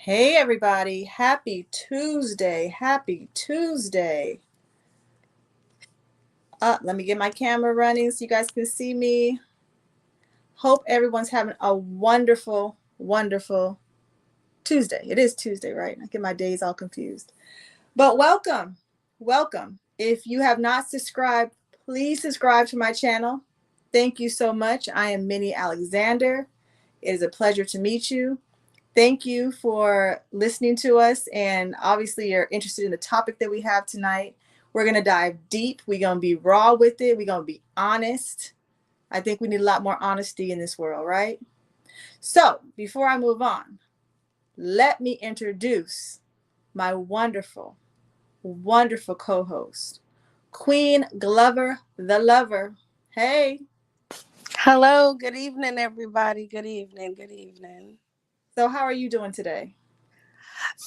Hey everybody, happy Tuesday. Happy Tuesday. Let me get my camera running so you guys can see me. Hope everyone's having a wonderful, wonderful Tuesday. It is Tuesday, right? I get my days all confused. But welcome. Welcome. If you have not subscribed, please subscribe to my channel. Thank you so much. I am Minnie Alexander. It is a pleasure to meet you. Thank you for listening to us, and obviously you're interested in the topic that we have tonight. We're going to dive deep. We're going to be raw with it. We're going to be honest. I think we need a lot more honesty in this world, right? So before I move on, let me introduce my wonderful, wonderful co-host, Queen Glover the Lover. Hey. Hello, good evening, everybody. Good evening, good evening. So how are you doing today?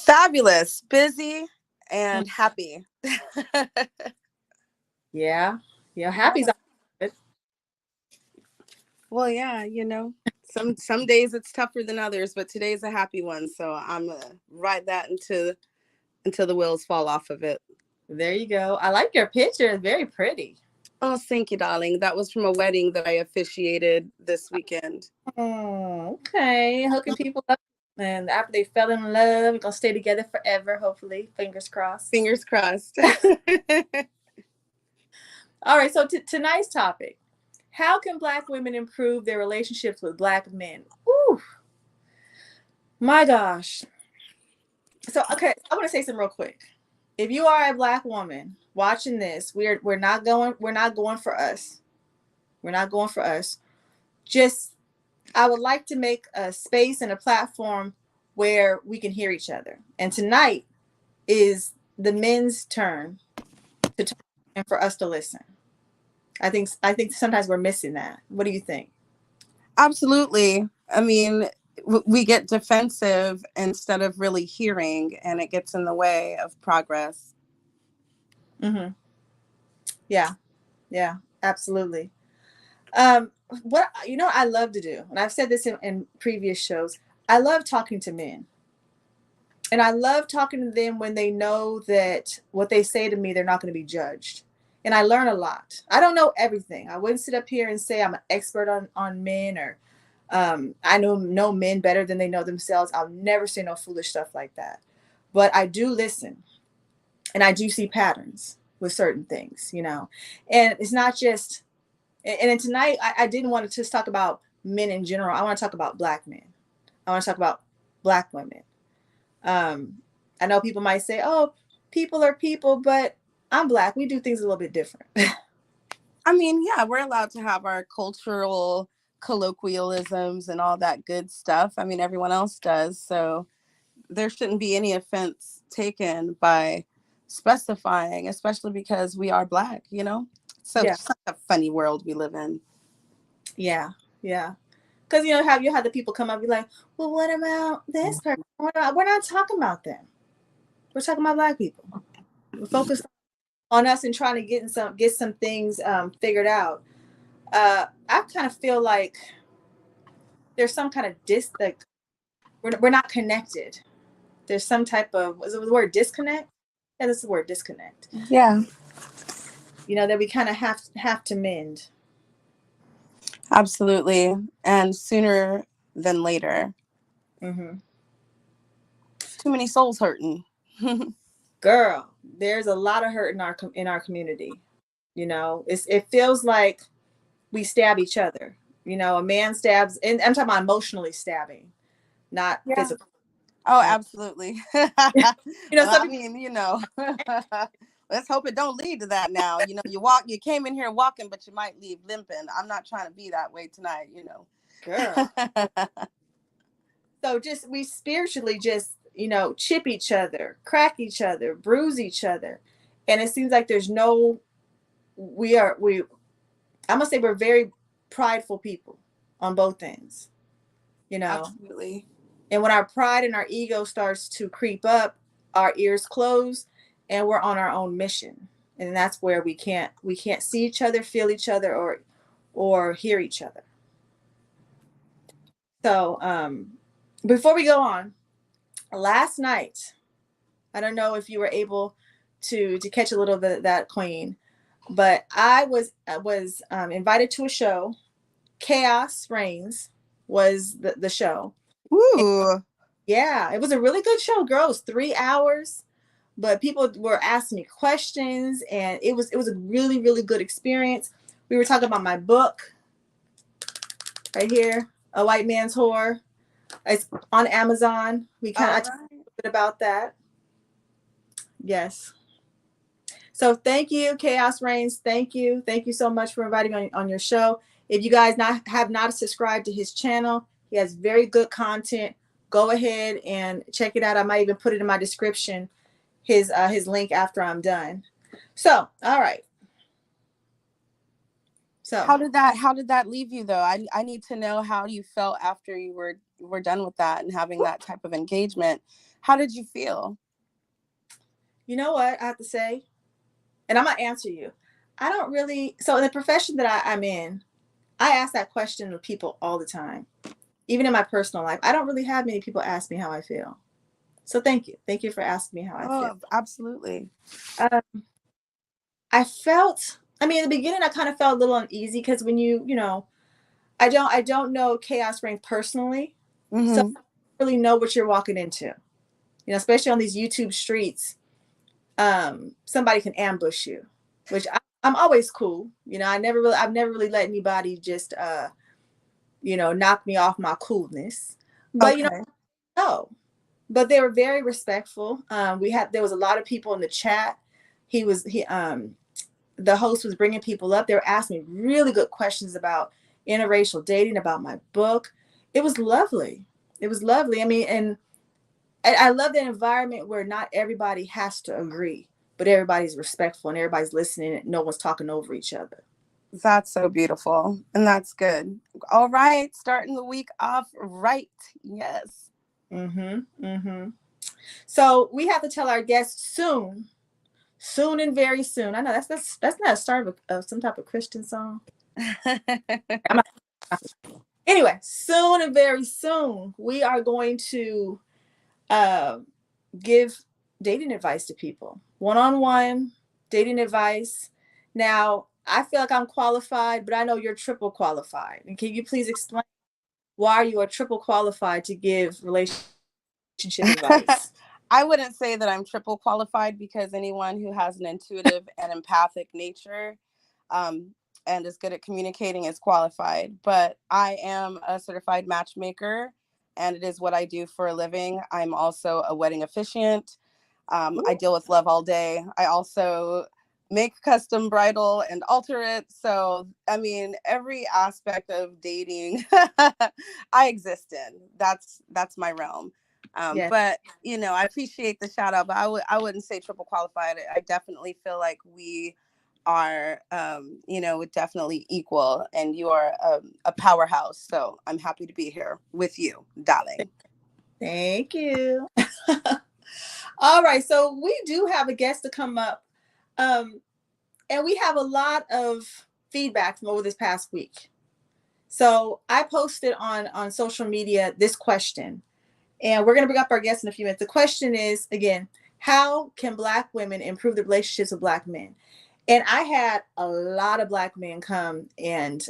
Fabulous, busy, and happy. Yeah. Yeah, Yeah. happy's good. Well, yeah, some days it's tougher than others, but today's a happy one, so I'm gonna ride that until the wheels fall off of it. There you go. I like your picture. It's very pretty. Oh, thank you, darling. That was from a wedding that I officiated this weekend. Oh, okay. Hooking people up. And after they fell in love, we're going to stay together forever, hopefully. Fingers crossed. Fingers crossed. All right. So, tonight's topic: how can Black women improve their relationships with Black men? Ooh, my gosh. So, okay. I want to say something real quick. If you are a Black woman watching this, we're not going for us. We're not going for us. Just I would like to make a space and a platform where we can hear each other. And tonight is the men's turn to talk and for us to listen. I think sometimes we're missing that. What do you think? Absolutely. I mean, we get defensive instead of really hearing, and it gets in the way of progress. Mm-hmm. Yeah, yeah, absolutely. Um, what I love to do, and I've said this in previous shows, I love talking to men. And I love talking to them when they know that what they say to me, they're not going to be judged. And I learn a lot. I don't know everything. I wouldn't sit up here and say I'm an expert on men, or I know men better than they know themselves. I'll never say no foolish stuff like that. But I do listen, and I do see patterns with certain things. And it's not just, and then tonight I didn't want to just talk about men in general. I want to talk about Black men. I want to talk about Black women. Um, I know people might say, "Oh, people are people," but I'm Black. We do things a little bit different. I mean, yeah, we're allowed to have our cultural colloquialisms and all that good stuff. I mean, everyone else does. So there shouldn't be any offense taken by specifying, especially because we are Black. So Yeah, such a funny world we live in. yeah, yeah. Because have you had the people come up and be like, "Well, what about this person?" We're not talking about them. We're talking about Black people. We're focused on us and trying to get some things figured out. I kind of feel like there's some kind of like we're not connected. There's some type of, is it the word disconnect? Yeah, that's the word disconnect. Yeah, That we kind of have to mend. absolutely. And sooner than later. Mm-hmm. Too many souls hurting. Girl, there's a lot of hurt in our community. It feels like we stab each other. A man stabs, and I'm talking about emotionally stabbing, not Yeah. physical. Oh, You absolutely. some I people, mean, let's hope it don't lead to that now. You came in here walking, but you might leave limping. I'm not trying to be that way tonight. girl. So just we spiritually just chip each other, crack each other, bruise each other, and it seems like there's no. We I'm gonna say we're very prideful people on both ends. You know, Absolutely. And when our pride and our ego starts to creep up, our ears close and we're on our own mission. And that's where we can't see each other, feel each other, or hear each other. So before we go on, Last night, I don't know if you were able to catch a little bit of that, Queen, but I was invited to a show. Chaos Reigns was the show. And Ooh. yeah, it was a really good show, girl. It was 3 hours, but people were asking me questions, and it was a really really good experience. We were talking about my book right here, A White Man's Whore. It's on Amazon. We kind of I All talked right. a bit about that. Yes. So thank you, Chaos Reigns. Thank you so much for inviting me on your show. If you guys have not subscribed to his channel, he has very good content. Go ahead and check it out. I might even put it in my description, his link after I'm done. So, all right. So, How did that leave you though? I need to know how you felt after you were done with that and having that type of engagement. How did you feel? you know what I have to say, and I'm gonna answer you. I don't really. So in the profession that I'm in, I ask that question of people all the time. Even in my personal life, I don't really have many people ask me how I feel. So thank you for asking me how I feel. Oh, absolutely. Um, I felt. I mean, in the beginning, I kind of felt a little uneasy because when I don't know Chaos Rain personally, so Mm-hmm. I don't really know what you're walking into. Especially on these YouTube streets, somebody can ambush you, which I'm always cool. I've never really let anybody just knock me off my coolness. But Okay. no, but they were very respectful. There was a lot of people in the chat. The host was bringing people up. They were asking me really good questions about interracial dating, about my book. It was lovely. It was lovely. I mean, and I love that environment where not everybody has to agree, but everybody's respectful and everybody's listening and no one's talking over each other. That's so beautiful. And that's good. All right. Starting the week off right. Yes. Mm-hmm. Mm-hmm. So we have to tell our guests soon, soon and very soon. I know that's not a start of some type of Christian song. I'm not, anyway, soon and very soon we are going to uh, give dating advice to people, one-on-one dating advice. Now, I feel like I'm qualified, but I know you're triple qualified. And can you please explain why you are triple qualified to give relationship advice? I wouldn't say that I'm triple qualified because anyone who has an intuitive and empathic nature um, and is good at communicating is qualified. But I am a certified matchmaker and it is what I do for a living. I'm also a wedding officiant. I Ooh, deal with love all day. I also make custom bridal and alter it. So, I mean, every aspect of dating I exist in. That's my realm. yes. But I appreciate the shout out, but I wouldn't say triple qualified. I definitely feel like we are, definitely equal, and you are a powerhouse. So I'm happy to be here with you, darling. Thank you. All right, so we do have a guest to come up. Um, and we have a lot of feedback from over this past week. So I posted on social media this question, and we're going to bring up our guest in a few minutes. The question is again, how can Black women improve the relationships with Black men? And I had a lot of Black men come and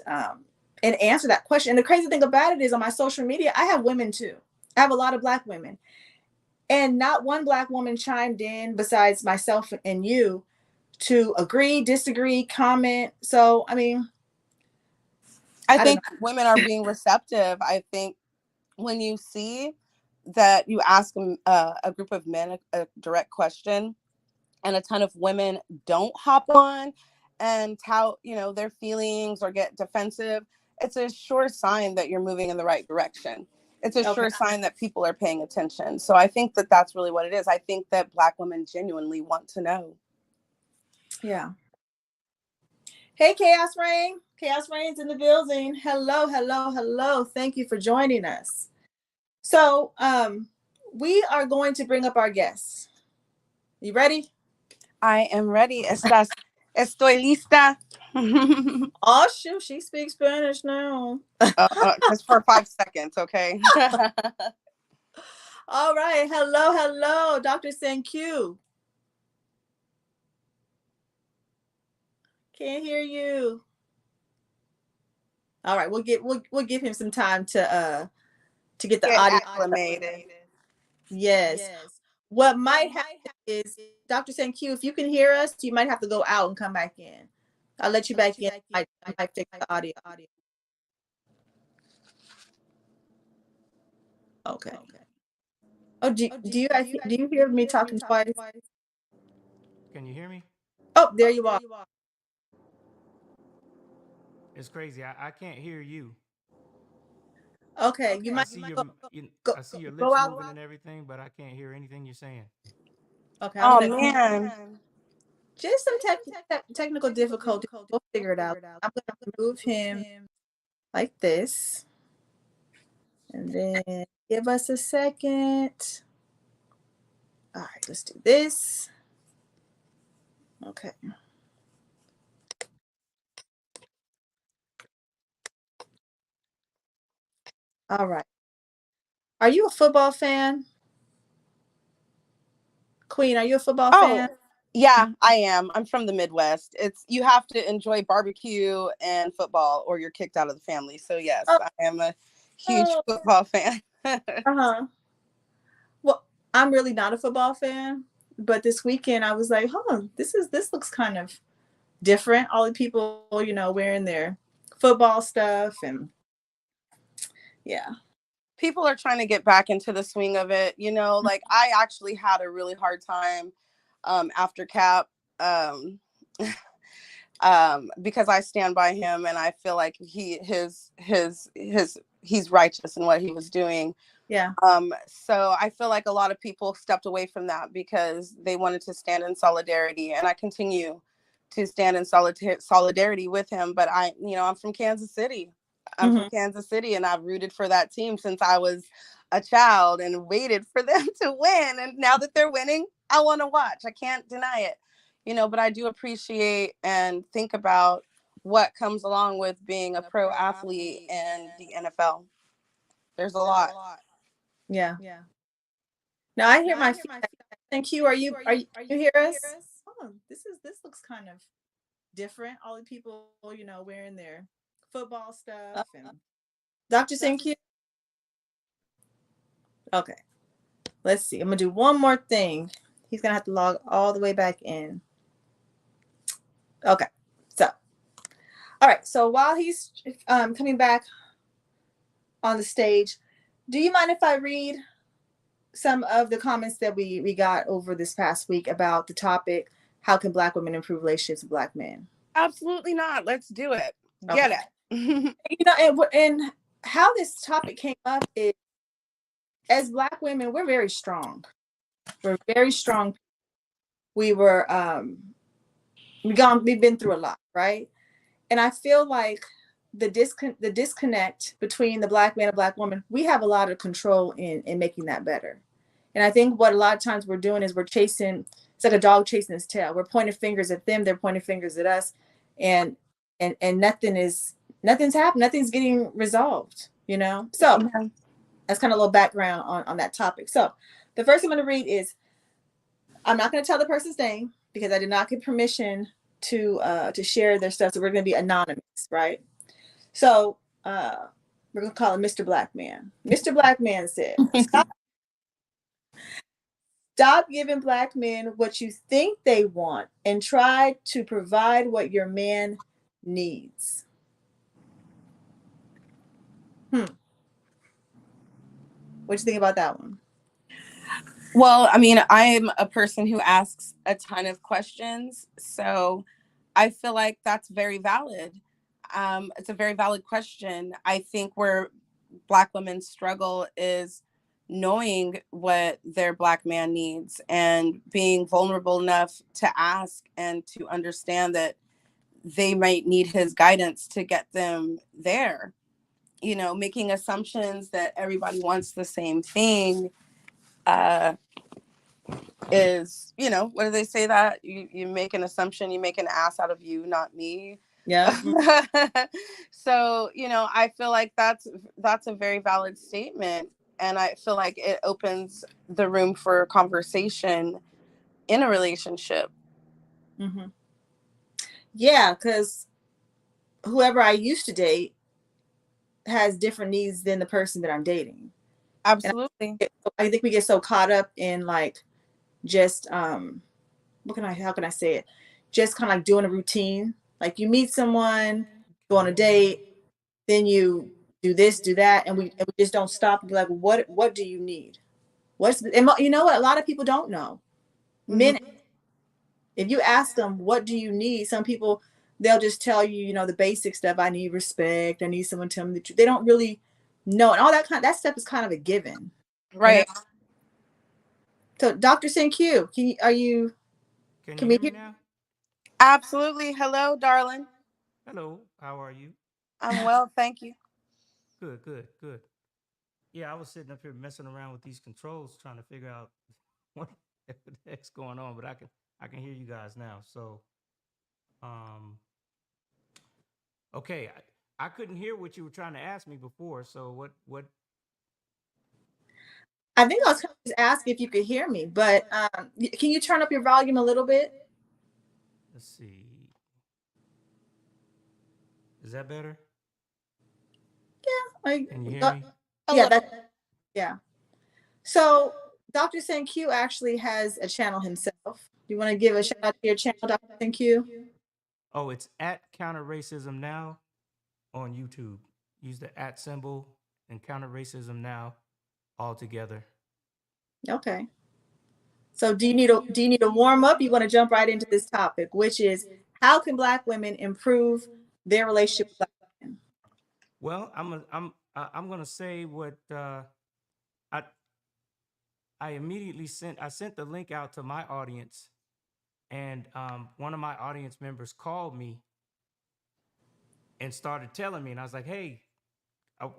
answer that question. And the crazy thing about it is, on my social media, I have women too. I have a lot of Black women, and not one Black woman chimed in besides myself and you to agree, disagree, comment. So I mean, I I don't think women are being receptive. I think when you see that you ask a group of men a direct question and a ton of women don't hop on and tout, their feelings or get defensive, it's a sure sign that you're moving in the right direction. It's a know. Okay. sure sign that people are paying attention. So I think that that's really what it is. I think that Black women genuinely want to know. Yeah. Hey, Chaos Rain. Chaos Rain's in the building. Hello, hello, hello. Thank you for joining us. So, we are going to bring up our guests. You ready? I am ready. Estoy lista. Oh, shoot. She speaks Spanish now. Just for 5 seconds, okay? All right. Hello, hello, Dr. Q. Can't hear you. All right, we'll give him some time to get the Get audio. acclimated. Yes. What might happen is Dr. Q, if you can hear us, you might have to go out and come back in. I'll let you back in. I might fix the audio. Okay. Oh, do you hear me talking twice? Can you hear me? Oh, there you are. It's crazy. I can't hear you. Okay, you I might see your go you, go I see your go lips out. moving and everything, but I can't hear anything you're saying. Okay, I'm Oh gonna man. just some technical difficulty. We'll figure it out. I'm gonna move him like this, and then give us a second. All right, let's do this. Okay. All right. Are you a football fan? Queen, are you a football Oh, fan? yeah, I am. I'm from the Midwest. It's you have to enjoy barbecue and football or you're kicked out of the family. So yes, Oh, I am a huge oh. football fan. Uh-huh. Well, I'm really not a football fan, but this weekend I was like, this looks kind of different. All the people, wearing their football stuff and yeah. People are trying to get back into the swing of it. Like I actually had a really hard time after Cap. Um, because I stand by him and I feel like he's righteous in what he was doing. Yeah. So I feel like a lot of people stepped away from that because they wanted to stand in solidarity, and I continue to stand in solidarity with him. But I'm from Kansas City. I'm from Hmm. Kansas City, and I've rooted for that team since I was a child and waited for them to win. And now that they're winning, I want to watch. I can't deny it, but I do appreciate and think about what comes along with being a pro athlete in the NFL. There's a lot. Yeah. Now I hear my feedback. Thank you. Can you hear us? This looks kind of different. All the people, wearing their football stuff and Dr. Q. Okay. Let's see. I'm gonna do one more thing. He's gonna have to log all the way back in. Okay. So, all right. So while he's coming back on the stage, do you mind if I read some of the comments that we got over this past week about the topic? How can Black women improve relationships with Black men? Absolutely not. Let's do it. Okay. Get it. And how this topic came up is, as Black women, we're very strong. We're very strong. We were we've been through a lot, right? And I feel like the disconnect between the Black man and Black woman, we have a lot of control in making that better. And I think what a lot of times we're doing is we're chasing, it's like a dog chasing his tail. We're pointing fingers at them, they're pointing fingers at us, and nothing's happened, nothing's getting resolved. So Yeah. that's kind of a little background on that topic. So the first thing I'm going to read is, I'm not going to tell the person's name because I did not get permission to share their stuff. So we're going to be anonymous, right? So we're going to call him Mr. Black Man. Mr. Black Man said, stop giving Black men what you think they want and try to provide what your man needs. What do you think about that one? Well, I mean, I'm a person who asks a ton of questions. So I feel like that's very valid. It's a very valid question. I think where Black women struggle is knowing what their Black man needs and being vulnerable enough to ask and to understand that they might need his guidance to get them there. Making assumptions that everybody wants the same thing uh, is, what do they say that you make an assumption, you make an ass out of you, not me. Yeah. So, I feel like that's a very valid statement. And I feel like it opens the room for conversation in a relationship. Hmm. Yeah, because whoever I used to date has different needs than the person that I'm dating. And Absolutely. I think we get so caught up in like just how can I say it? Just kind of like doing a routine. Like you meet someone, go on a Okay. date, then you do this, do that, and we just don't stop and be like, what do you need? You know what? A lot of people don't know. Hmm. Men, if you ask them what do you need, some people they'll just tell you, the basic stuff. I need respect. I need someone to tell me the truth. They don't really know, and all that stuff is kind of a given, you know. Right. So, Dr. Q, Can you can we hear me hear? now? Absolutely. Hello, darling. Hello. How are you? I'm well, thank you. Good, good, good. Yeah, I was sitting up here messing around with these controls, trying to figure out what the heck's going on, but I can hear you guys now. So, um, okay, I couldn't hear what you were trying to ask me before. So what? I think I was kind of just asking if you could hear me, but can you turn up your volume a little bit? Let's see. Is that better? Like, Can you hear me? A yeah, little. yeah. So Dr. Q actually has a channel himself. Do you want to give a shout out to your channel, Dr. Q? Oh, it's at Counter Racism Now on YouTube. Use the at symbol and Counter Racism Now all together. Okay. So do you need a warm up? You want to jump right into this topic, which is how can Black women improve their relationship with Black men? Well, I'm gonna say what I I sent the link out to my audience, and one of my audience members called me and started telling me, and I was like, hey, I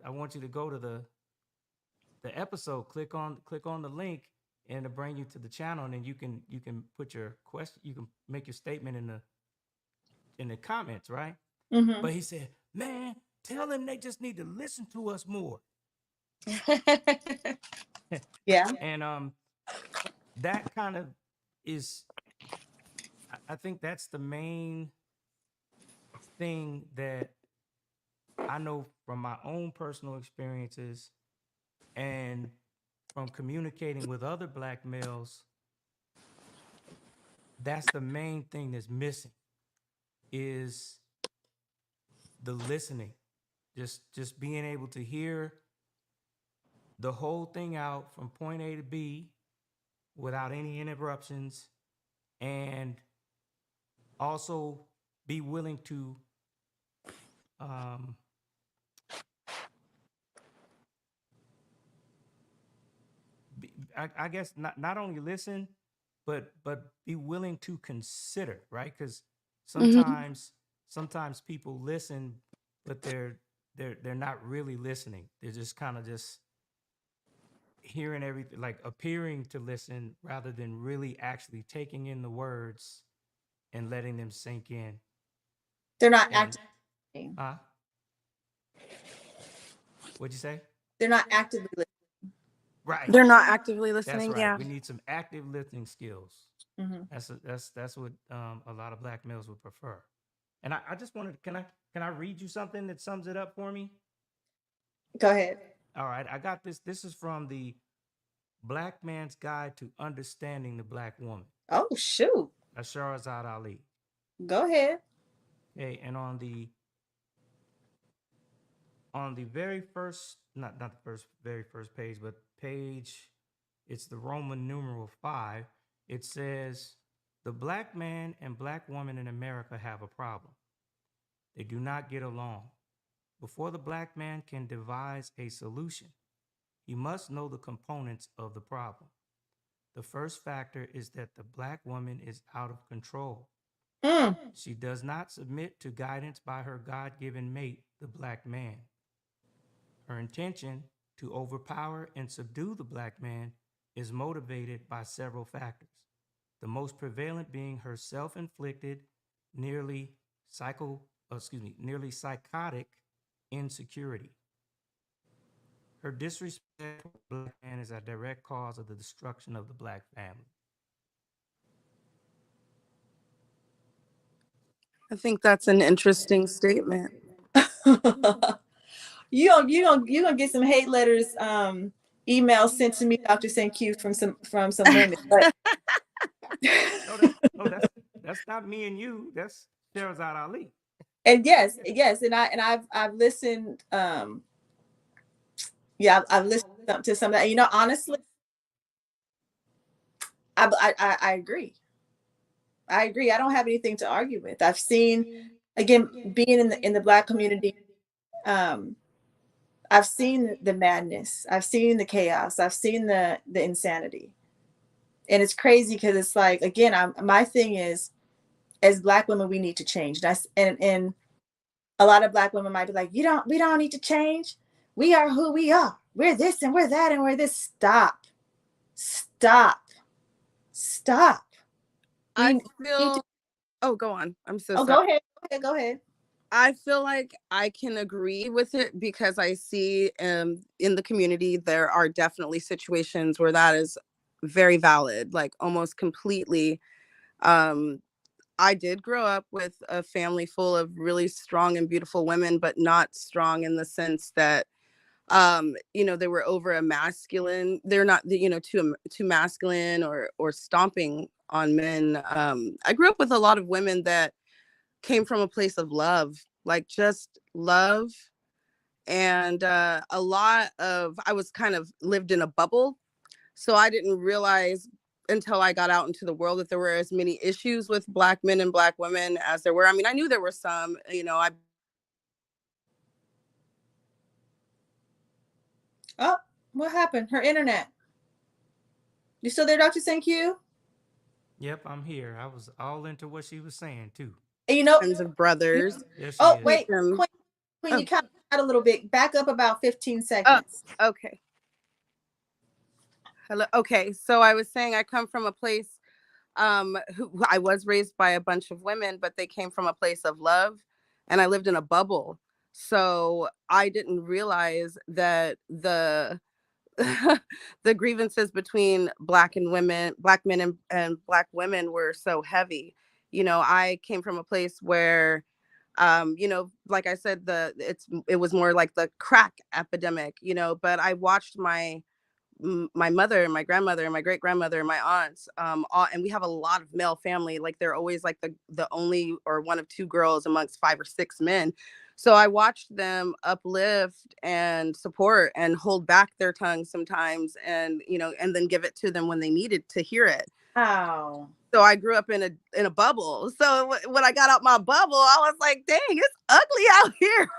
want you to go to the episode. Click on the link, and it'll bring you to the channel, and then you can put your question, you can make your statement in the comments, right? Mm-hmm. But he said, man, tell them they just need to listen to us more. Yeah. And that kind of is, I think that's the main thing that I know from my own personal experiences and from communicating with other Black males. That's the main thing that's missing is the listening. Just being able to hear the whole thing out from point A to B without any interruptions, and also be willing to um, I guess not only listen, but be willing to consider, right? Because Hmm. sometimes people listen, but they're not really listening. They're just kind of just hearing everything, like appearing to listen rather than really actually taking in the words and letting them sink in. They're not And actively listening. uh, what'd you say? They're not actively Right. They're not actively That's listening. right. Yeah. We need some active listening skills. listening. That's what a lot of Black males would prefer. And I just wanted, can I read you something that sums it up for me? Hmm. Go ahead. All right, I got this. This is from the Black Man's Guide to Understanding the Black Woman. Oh, shoot. That's Shahrazad Ali. Go ahead. Okay, and on the very first, not the first very first page, but page, it's the Roman numeral 5. It says the Black man and Black woman in America have a problem. They do not get along. Before the Black man can devise a solution, he must know the components of the problem. The first factor is that the Black woman is out of control. Mm. She does not submit to guidance by her God given mate, the Black man. Her intention to overpower and subdue the Black man is motivated by several factors, the most prevalent being her self inflicted, nearly nearly psychotic insecurity. Her disrespect for the black man is a direct cause of the destruction of the black family. I think that's an interesting statement. You gonna get some hate letters, emails sent to me, Dr. Thank you, from some women. But No, that's not me and you. That's Sherazad Ali. and yes, and I've listened. Yeah, I've listened to some of that. Honestly, I agree. I agree. I don't have anything to argue with. I've seen, again, being in the Black community. Um, I've seen the madness. I've seen the chaos. I've seen the insanity, and it's crazy because it's like, again, my thing is, as Black women, we need to change. And a lot of Black women might be like, we don't need to change. We are who we are. We're this and we're that and we're this. Stop, stop. I We need to. feel, oh, go on. I'm so Oh, sorry. go ahead. I feel like I can agree with it because I see in the community there are definitely situations where that is very valid, like almost completely. Um, I did grow up with a family full of really strong and beautiful women, but not strong in the sense that they were over a masculine. They're not, too masculine or stomping on men. I grew up with a lot of women that came from a place of love, like just love. And a lot of, I was kind of lived in a bubble. So I didn't realize until I got out into the world that there were as many issues with Black men and Black women as there were. I mean, I knew there were some, I. Oh, what happened? Her internet. You still there, Dr. Thank you? Yep, I'm here. I was all into what she was saying too. And you know, Friends of brothers. There she oh, is. wait, Them. Queen, Oh, you kind of out a little bit. Back up about 15 oh, seconds. okay. Hello. Okay. So I was saying I come from a place who I was raised by a bunch of women, but they came from a place of love, and I lived in a bubble. So I didn't realize that the grievances between Black men and Black women were so heavy. I came from a place where like I said, it was more like the crack epidemic, but I watched my mother and my grandmother and my great grandmother and my aunts, and we have a lot of male family. Like they're always like the only or one of two girls amongst 5 or 6 men. So I watched them uplift and support and hold back their tongues sometimes, and and then give it to them when they needed to hear it. Wow. So I grew up in a bubble. So when I got out my bubble, I was like, dang, it's ugly out here.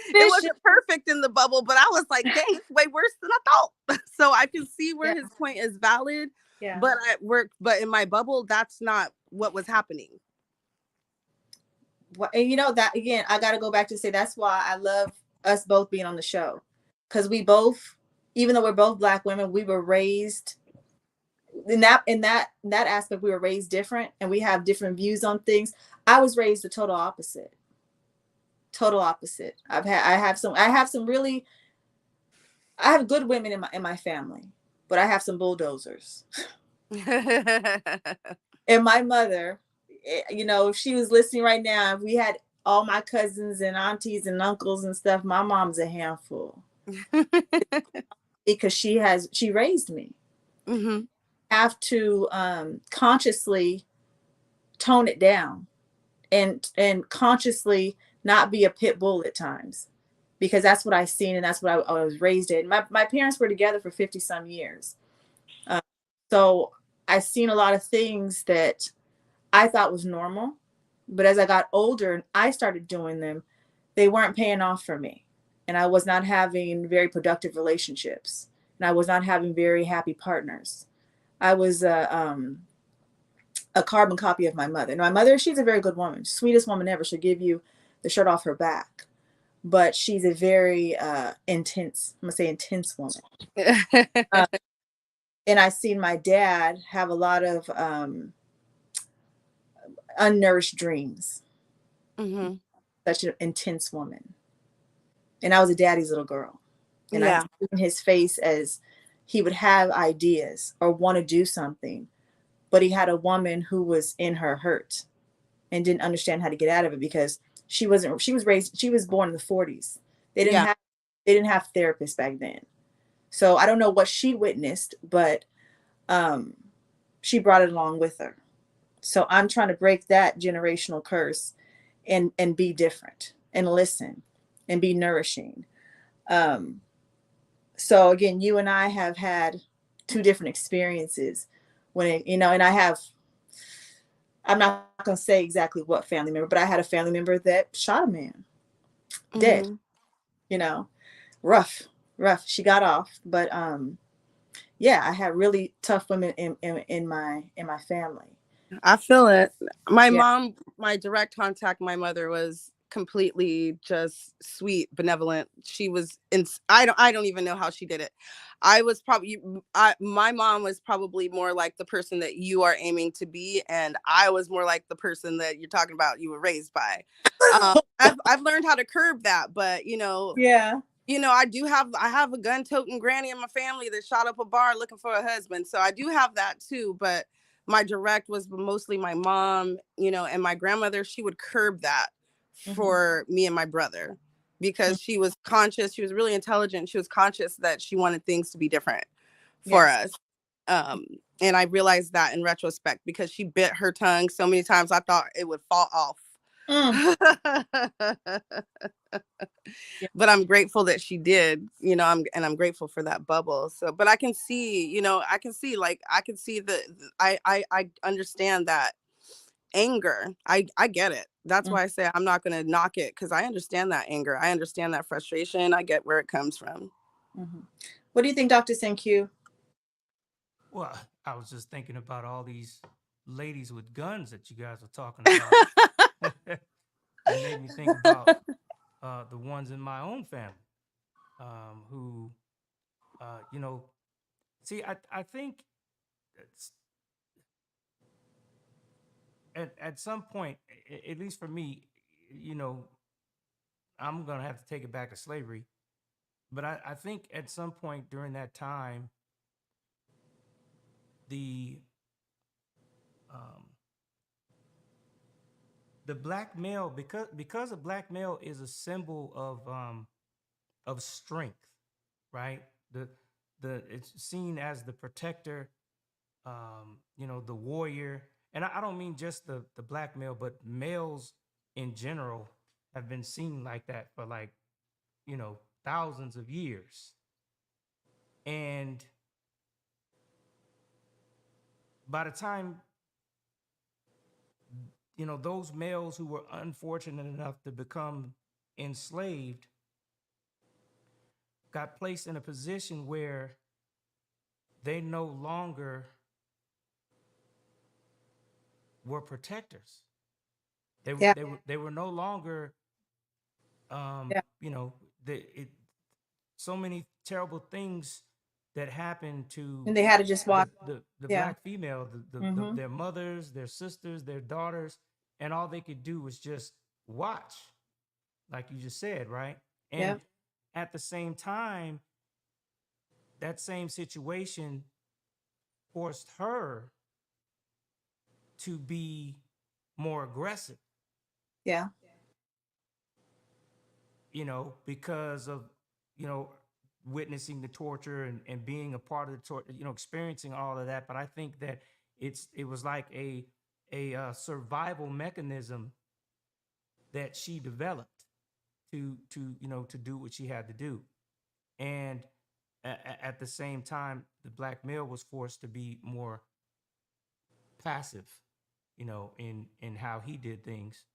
It Bishop. wasn't perfect in the bubble, but I was like, dang, it's way worse than I thought. So I can see Yeah. where his point is valid. Yeah. But at work, but in my bubble, that's not what was happening. And that, again, I got to go back to say that's why I love us both being on the show, because we both, even though we're both Black women, we were raised in that aspect. We were raised different, and we have different views on things. I was raised the total opposite. Total opposite. I have some really, I have good women in my family, but I have some bulldozers. And my mother, if she was listening right now, if we had all my cousins and aunties and uncles and stuff, my mom's a handful because she raised me. Hmm. Have to consciously tone it down, and consciously not be a pit bull at times, because that's what I seen and that's what I was raised in. My parents were together for 50 some years. Uh, so I've seen a lot of things that I thought was normal, but as I got older and I started doing them, they weren't paying off for me. And I was not having very productive relationships. And I was not having very happy partners. I was a carbon copy of my mother. And my mother, she's a very good woman, sweetest woman ever. She'll give you the shirt off her back. But she's a very intense, I'm going to say intense woman. Uh, and I seen my dad have a lot of unnourished dreams. Hmm. Such an intense woman. And I was a daddy's little girl. And I Yeah. see in his face as he would have ideas or want to do something, but he had a woman who was in her hurt and didn't understand how to get out of it because she was born in the 40s. They didn't Yeah. have they didn't have therapists back then. So I don't know what she witnessed, but um, she brought it along with her. So I'm trying to break that generational curse and be different and listen and be nourishing. Um, so again, you and I have had two different experiences when and I'm not going to say exactly what family member, but I had a family member that shot a man dead, Hmm. you know, rough, rough. She got off, but yeah, I had really tough women in my family. I feel it. My Yeah. mom, my direct contact, my mother was completely just sweet, benevolent. She was in, I don't even know how she did it. I was probably my mom was probably more like the person that you are aiming to be, and I was more like the person that you're talking about you were raised by. I've learned how to curb that, but Yeah. I have a gun toting granny in my family that shot up a bar looking for a husband. So I do have that too, but my direct was mostly my mom, and my grandmother. She would curb that Hmm. for me and my brother because she was conscious. She was really intelligent. She was conscious that she wanted things to be different for Yeah. us. Um, and I realized that in retrospect because she bit her tongue so many times I thought it would fall off. Mm. Yeah. But I'm grateful that she did, I'm grateful for that bubble. So, but I can see, I can see I understand that anger. I get it. That's Mm. why I say I'm not going to knock it because I understand that anger. I understand that frustration. I get where it comes from. Hmm. What do you think, Dr. Senku? Well, I was just thinking about all these ladies with guns that you guys were talking about. It made me think about the ones in my own family who, you know, see, I think at some point, at least for me, you know, I'm going to have to take it back to slavery. But I think at some point during that time, the um, the black male, because a black male is a symbol of strength, right? The it's seen as the protector, the warrior, and I don't mean just the black male, but males in general have been seen like that for like thousands of years, and by the time those males who were unfortunate enough to become enslaved got placed in a position where they no longer were protectors. Yeah. They were no longer Yeah. you know so many terrible things that happened to And they had to just walk. the Yeah. black female, Hmm. their mothers, their sisters, their daughters, and all they could do was just watch, like you just said, right? And Yeah. at the same time, that same situation forced her to be more aggressive, Yeah. because of, you know, witnessing the torture and being a part of the torture, experiencing all of that. But I think that it was like a survival mechanism that she developed to do what she had to do. And at the same time, the black male was forced to be more passive, in how he did things.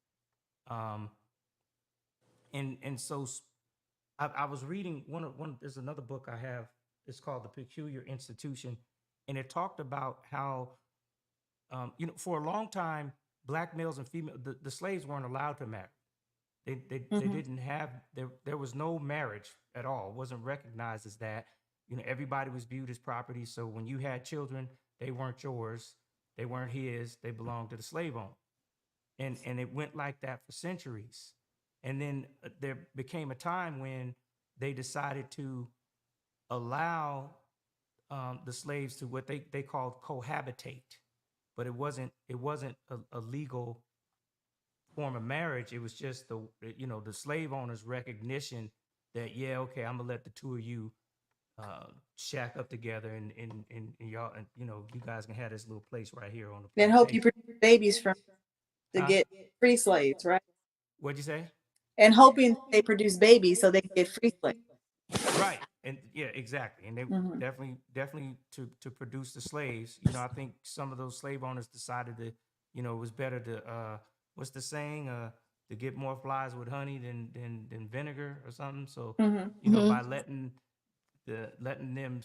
Um, and so I was reading one. There's another book I have. It's called The Peculiar Institution, and it talked about how for a long time black males and female the slaves weren't allowed to marry. They Hmm. didn't have there was no marriage at all. It wasn't recognized as that. Everybody was viewed as property. So when you had children, they weren't yours. They weren't his. They belonged to the slave owner. And it went like that for centuries. And then there became a time when they decided to allow the slaves to what they called cohabitate, but it wasn't a legal form of marriage. It was just the slave owners' recognition that, yeah, okay, I'm gonna let the two of you shack up together, and y'all, and you guys can have this little place right here on the And hope you plantation. produce babies from to Huh? get free slaves, right? What'd you say? And hoping that they produce babies so they can get free slaves. Right. And yeah, exactly. And they Hmm. definitely to produce the slaves. I think some of those slave owners decided that, it was better to what's the saying? To get more flies with honey than vinegar or something. So, Hmm. by Mhm. letting them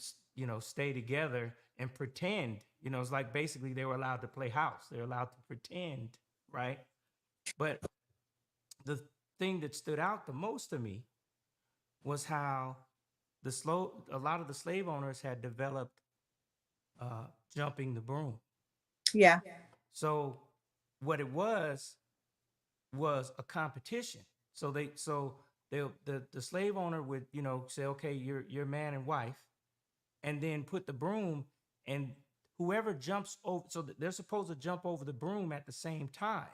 stay together and pretend, it's like basically they were allowed to play house. They're allowed to pretend, right? But the thing that stood out the most to me was how a lot of the slave owners had developed jumping the broom. Yeah. So what it was a competition. So the slave owner would say, okay, you're man and wife, and then put the broom, and whoever jumps over, so they're supposed to jump over the broom at the same time,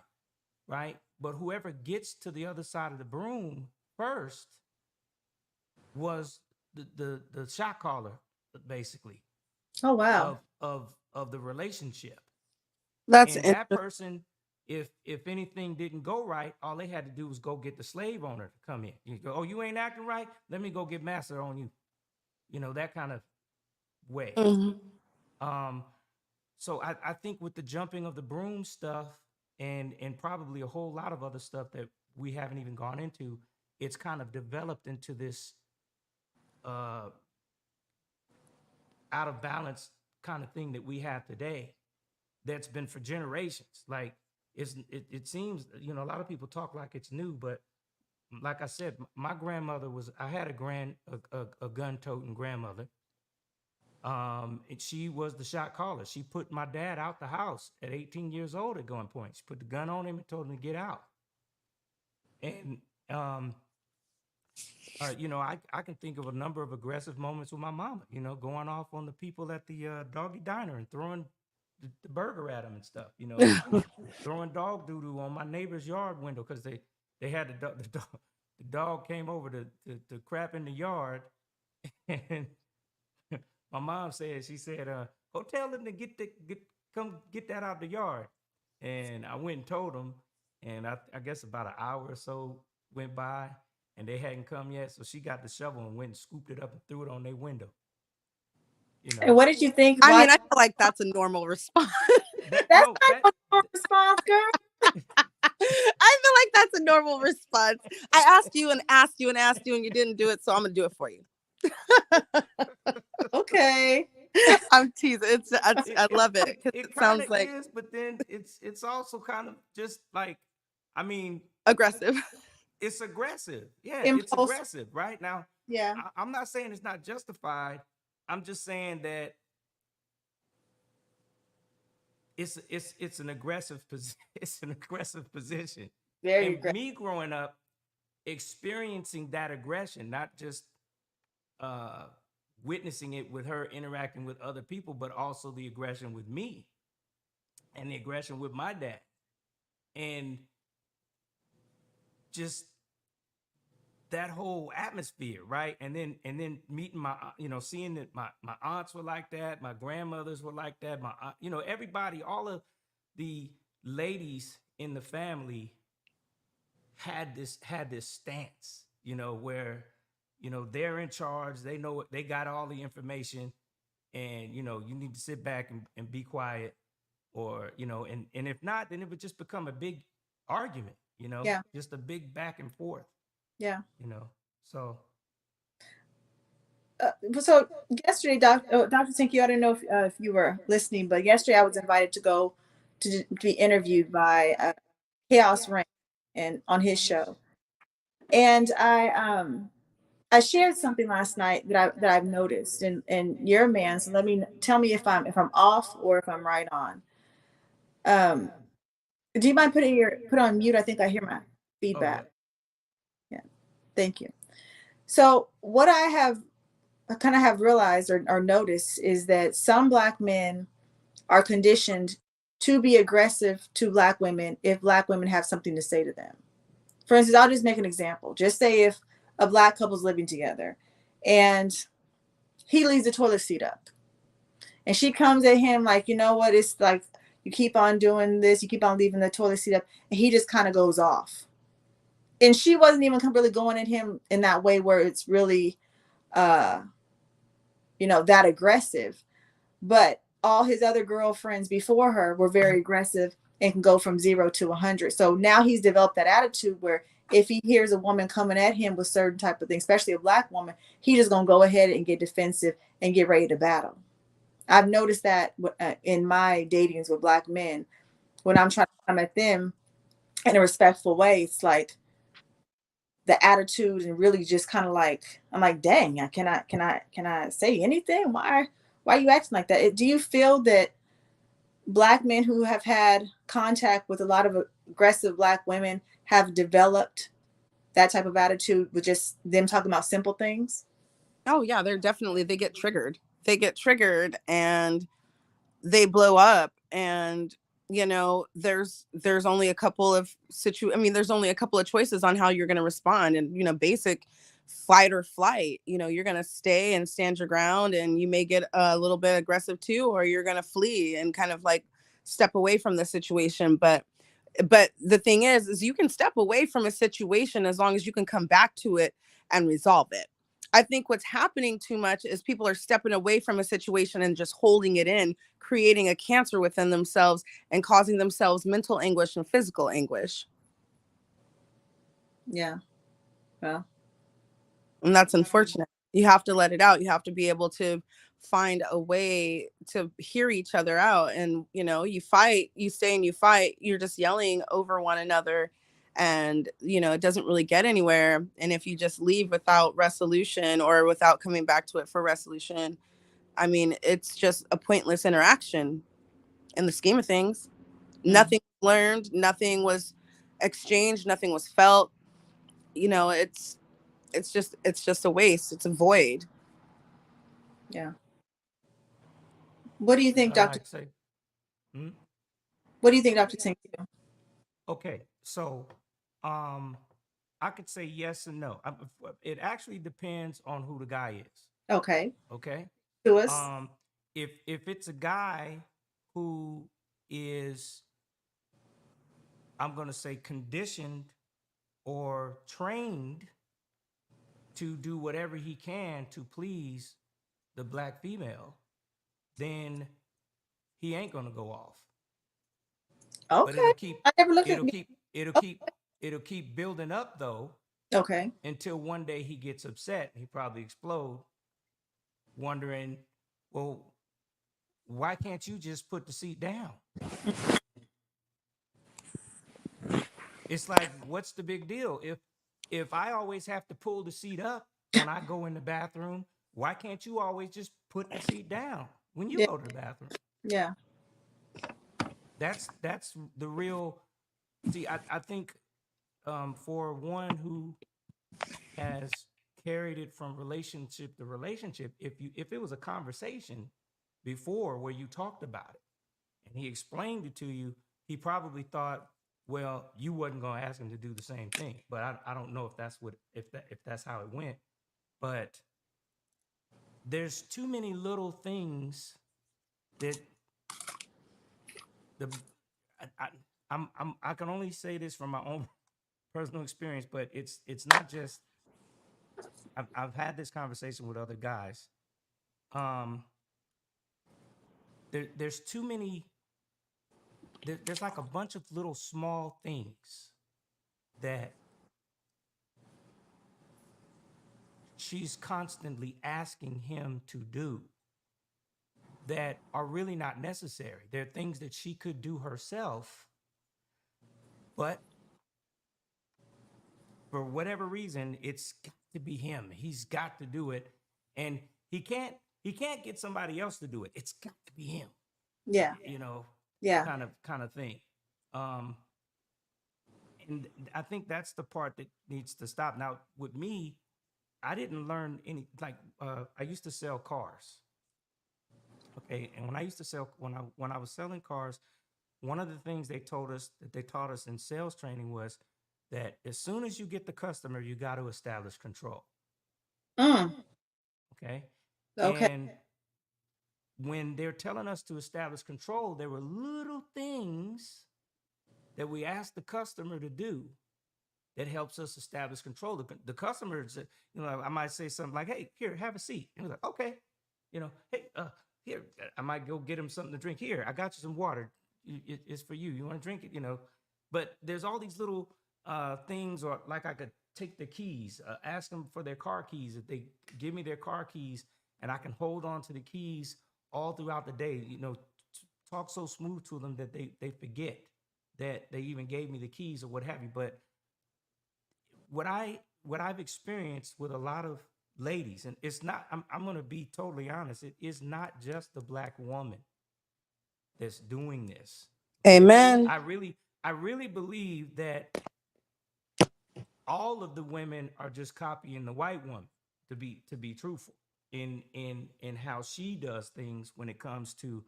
right? But whoever gets to the other side of the broom first was the shot caller, basically, Oh wow. of the relationship. That's And that interesting. person, if anything didn't go right, all they had to do was go get the slave owner to come in. You go, oh, you ain't acting right, let me go get master on you. That kind of way. Mhm. um so I think with the jumping of the broom stuff, and probably a whole lot of other stuff that we haven't even gone into, it's kind of developed into this uh out of balance kind of thing that we have today, that's been for generations. Like, it seems, a lot of people talk like it's new, but like I said, my grandmother was, I had a gun toting grandmother. And she was the shot caller. She put my dad out the house at 18 years old at going point. She put the gun on him and told him to get out. And um, I can think of a number of aggressive moments with my mama, going off on the people at the doggy diner and throwing the burger at them and stuff, throwing dog doo doo on my neighbor's yard window because they had the dog came over to crap in the yard. And my mom said, she said, go tell them to come get that out the yard. And I went and told them, and I guess about an hour or so went by, and they hadn't come yet. So she got the shovel and went and scooped it up and threw it on their window. You And know what did you think? I Why? mean, I feel like that's a normal response. that That's no not that a normal response, girl. I feel like that's a normal response. I asked you and asked you and asked you, and you didn't do it, so I'm gonna do it for you. Okay. I'm teasing. it I it love it it, because it it kind sounds of like is, but then it's also kind of just like, I mean, aggressive. it's aggressive. Yeah, it's Impulse. aggressive. Right now, Yeah. I'm not saying it's not justified. I'm just saying that it's an aggressive it's an aggressive position. Very And aggressive. me growing up, experiencing that aggression, not just uh, witnessing it with her interacting with other people, but also the aggression with me and the aggression with my dad, and just that whole atmosphere, right? And then meeting my, seeing that my aunts were like that, my grandmothers were like that, my everybody, all of the ladies in the family had this stance, where they're in charge, they know they got all the information, and you need to sit back and be quiet, or and if not, then it would just become a big argument, Yeah. just a big back and forth, Yeah. you know so So yesterday, Dr. Tinky, I don't know if you were listening, but yesterday I was invited to go to be interviewed by Chaos Rain and on his show, and I shared something last night that I've noticed, and you're a man, so tell me if I'm off or if I'm right on. Um, do you mind put on mute? I think I hear my oh feedback. yeah. Yeah, thank you. So what I have kind of have realized or noticed is that some black men are conditioned to be aggressive to black women if black women have something to say to them. For instance, I'll just make an example. Just say if a black couple's living together and he leaves the toilet seat up and she comes at him like, you know what, it's like you keep on doing this, you keep on leaving the toilet seat up, and he just kind of goes off. And she wasn't even really going at him in that way where it's really uh that aggressive. But all his other girlfriends before her were very aggressive and can go from 0 to 100. So now he's developed that attitude where if he hears a woman coming at him with certain type of things, especially a black woman, he just gonna go ahead and get defensive and get ready to battle. I've noticed that in my datings with black men, when I'm trying to come at them in a respectful way, it's like the attitude and really just kind of like I'm like, dang, can I say anything? Why are you acting like that? Do you feel that black men who have had contact with a lot of aggressive black women have developed that type of attitude with just them talking about simple things? Oh yeah, they're definitely, they get triggered. They get triggered and they blow up. And there's only a couple of there's only a couple of choices on how you're going to respond. And basic fight or flight. You're going to stay and stand your ground, and you may get a little bit aggressive too, or you're going to flee and kind of like step away from the situation. But the thing is you can step away from a situation as long as you can come back to it and resolve it. I think what's happening too much is people are stepping away from a situation and just holding it in, creating a cancer within themselves and causing themselves mental anguish and physical anguish. Yeah. Well. And that's unfortunate. You have to let it out. You have to be able to find a way to hear each other out. And you fight, you stay and you fight, you're just yelling over one another, and it doesn't really get anywhere. And if you just leave without resolution or without coming back to it for resolution, it's just a pointless interaction in the scheme of things. Mm, Nothing learned, nothing was exchanged, nothing was felt. It's just a waste. It's a void. yeah. What do you think, Dr. Like say, hmm? What do you think, Dr. Singh? Okay, so um, I could say yes and no. It actually depends on who the guy is. Okay. Okay, To us. um, if it's a guy who is, I'm gonna say, conditioned or trained to do whatever he can to please the black female, then he ain't gonna go off. But Okay. I never looked at it'll me. keep it'll keep it'll keep building up though Okay. until one day he gets upset. He probably explode, wondering, well, why can't you just put the seat down? It's like, what's the big deal? If I always have to pull the seat up when I go in the bathroom, why can't you always just put the seat down when you Yeah. go to the bathroom? Yeah. That's the real. See, I think for one who has carried it from relationship to relationship, if it was a conversation before where you talked about it and he explained it to you, he probably thought, well, you wasn't going to ask him to do the same thing. But I don't know if that's how it went. But there's too many little things that the I, I can only say this from my own personal experience, but it's not just. I've had this conversation with other guys. Um, there's too many. There's like a bunch of little small things that she's constantly asking him to do that are really not necessary. They're things that she could do herself, but for whatever reason, it's got to be him. He's got to do it, and he can't get somebody else to do it. It's got to be him. Yeah. You know, Yeah. kind of thing. Um, and I think that's the part that needs to stop. Now, with me, I didn't learn any like I used to sell cars. Okay, and when I used to sell when I was selling cars, one of the things they told us that they taught us in sales training was that as soon as you get the customer, you got to establish control. Mm, Okay, okay. and when they're telling us to establish control, there were little things that we asked the customer to do that helps us establish control. The customers, I might say something like, "Hey, here, have a seat." And we're like, "Okay," "Hey, here, I might go get him something to drink. Here, I got you some water. It's for you. You want to drink it?" But there's all these little things, or like I could take the keys, ask them for their car keys. If they give me their car keys, and I can hold on to the keys all throughout the day, talk so smooth to them that they forget that they even gave me the keys or what have you. But what I've experienced with a lot of ladies, and it's not, I'm going to be totally honest, it is not just the black woman that's doing this. Okay, Amen. I really I really believe that all of the women are just copying the white woman, to be truthful, in how she does things when it comes to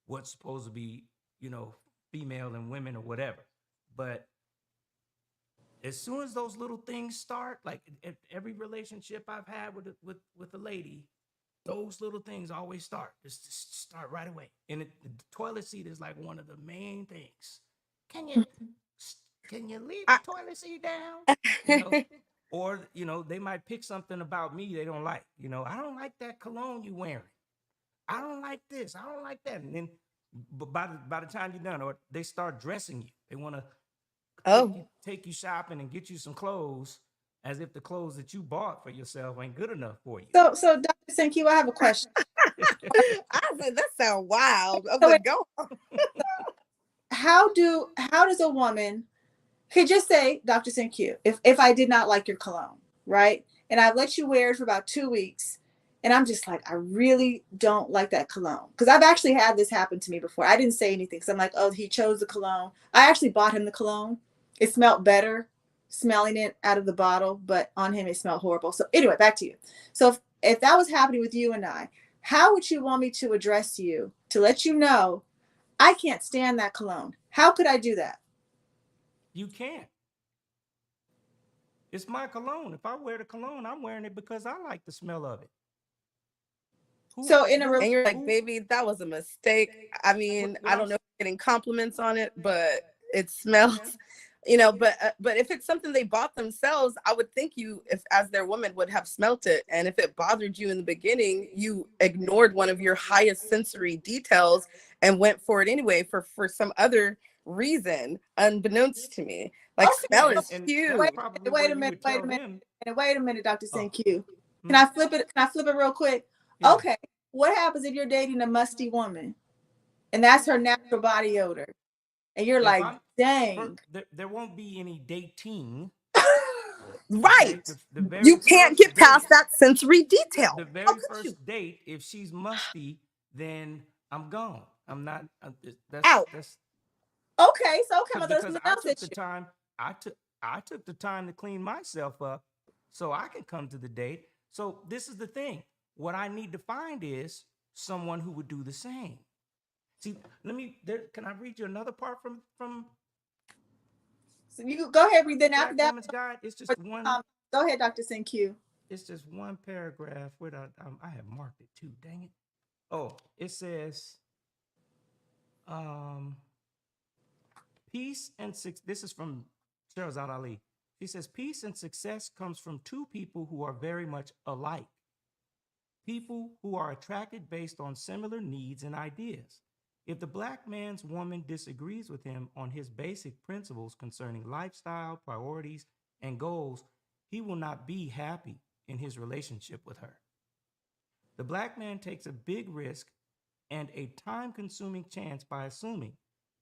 what's supposed to be, you know female and women or whatever. But as soon as those little things start, like every relationship I've had with a lady, those little things always start. Just start right away. And the toilet seat is like one of the main things. Can you can you leave the I, toilet seat down? You know, or they might pick something about me they don't like. I don't like that cologne you wearing. I don't like this. I don't like that. And then, but by the time you're done, or they start dressing you, they want to take oh, you take you shopping and get you some clothes, as if the clothes that you bought for yourself ain't good enough for So Dr. Sankey, I have a question. you. I said that sound wild, So wait, but go on. how does a woman, okay, just say, Dr. Sankey, if I did not like your cologne, right? And I've let you wear it for about 2 weeks, and I'm just like, I really don't like that cologne. Because I've actually had this happen to me before. I didn't say anything because I'm like, oh, he chose the cologne. I actually bought him the cologne. It smelled better smelling it out of the bottle, but on him it smelled horrible. So anyway, back to you. So if that was happening with you and I, how would you want me to address you to let you know I can't stand that cologne? How could I do that? You can't. It's my cologne. If I wear the cologne, I'm wearing it because I like the smell of it. Who So in a who And you're like, who baby, that was a mistake. I what, mean, what I I'm don't know if you're getting compliments on it, but it smells, but if it's something they bought themselves, I would think you, if as their woman, would have smelt it. And if it bothered you in the beginning, you ignored one of your highest sensory details and went for it anyway for some other reason, unbeknownst to me. Like yeah, smell Okay, is and that's wait, huge. probably where wait a you minute, would wait tell a minute, them. wait a minute, Dr. Oh, Q. Can hmm, I flip it? Can I flip it real quick? yeah. Okay. What happens if you're dating a musty woman and that's her natural body odor? And you're If like, I'm dang. there won't be any dating. Right. Okay, the You very can't first get date, past that sensory the detail. How very could you? first date, if she's musty, then I'm gone. I'm not. Out. That's Okay, so okay, I'm because gonna throw because something I else took at the you. time. I took the time to clean myself up, so I can come to the date. So this is the thing. What I need to find is someone who would do the same. See, let me. Can I read you another part from So you go ahead, read. the Then after Black that, Woman's Guide? It's for just the one. comments. Go ahead, Dr. Q. It's just one paragraph. Where I have marked it too. Dang it. Oh, it says, um, peace and success. This is from Sherazad Ali. She says, peace and success comes from two people who are very much alike, people who are attracted based on similar needs and ideas. If the black man's woman disagrees with him on his basic principles concerning lifestyle, priorities, and goals, he will not be happy in his relationship with her. The black man takes a big risk and a time consuming chance by assuming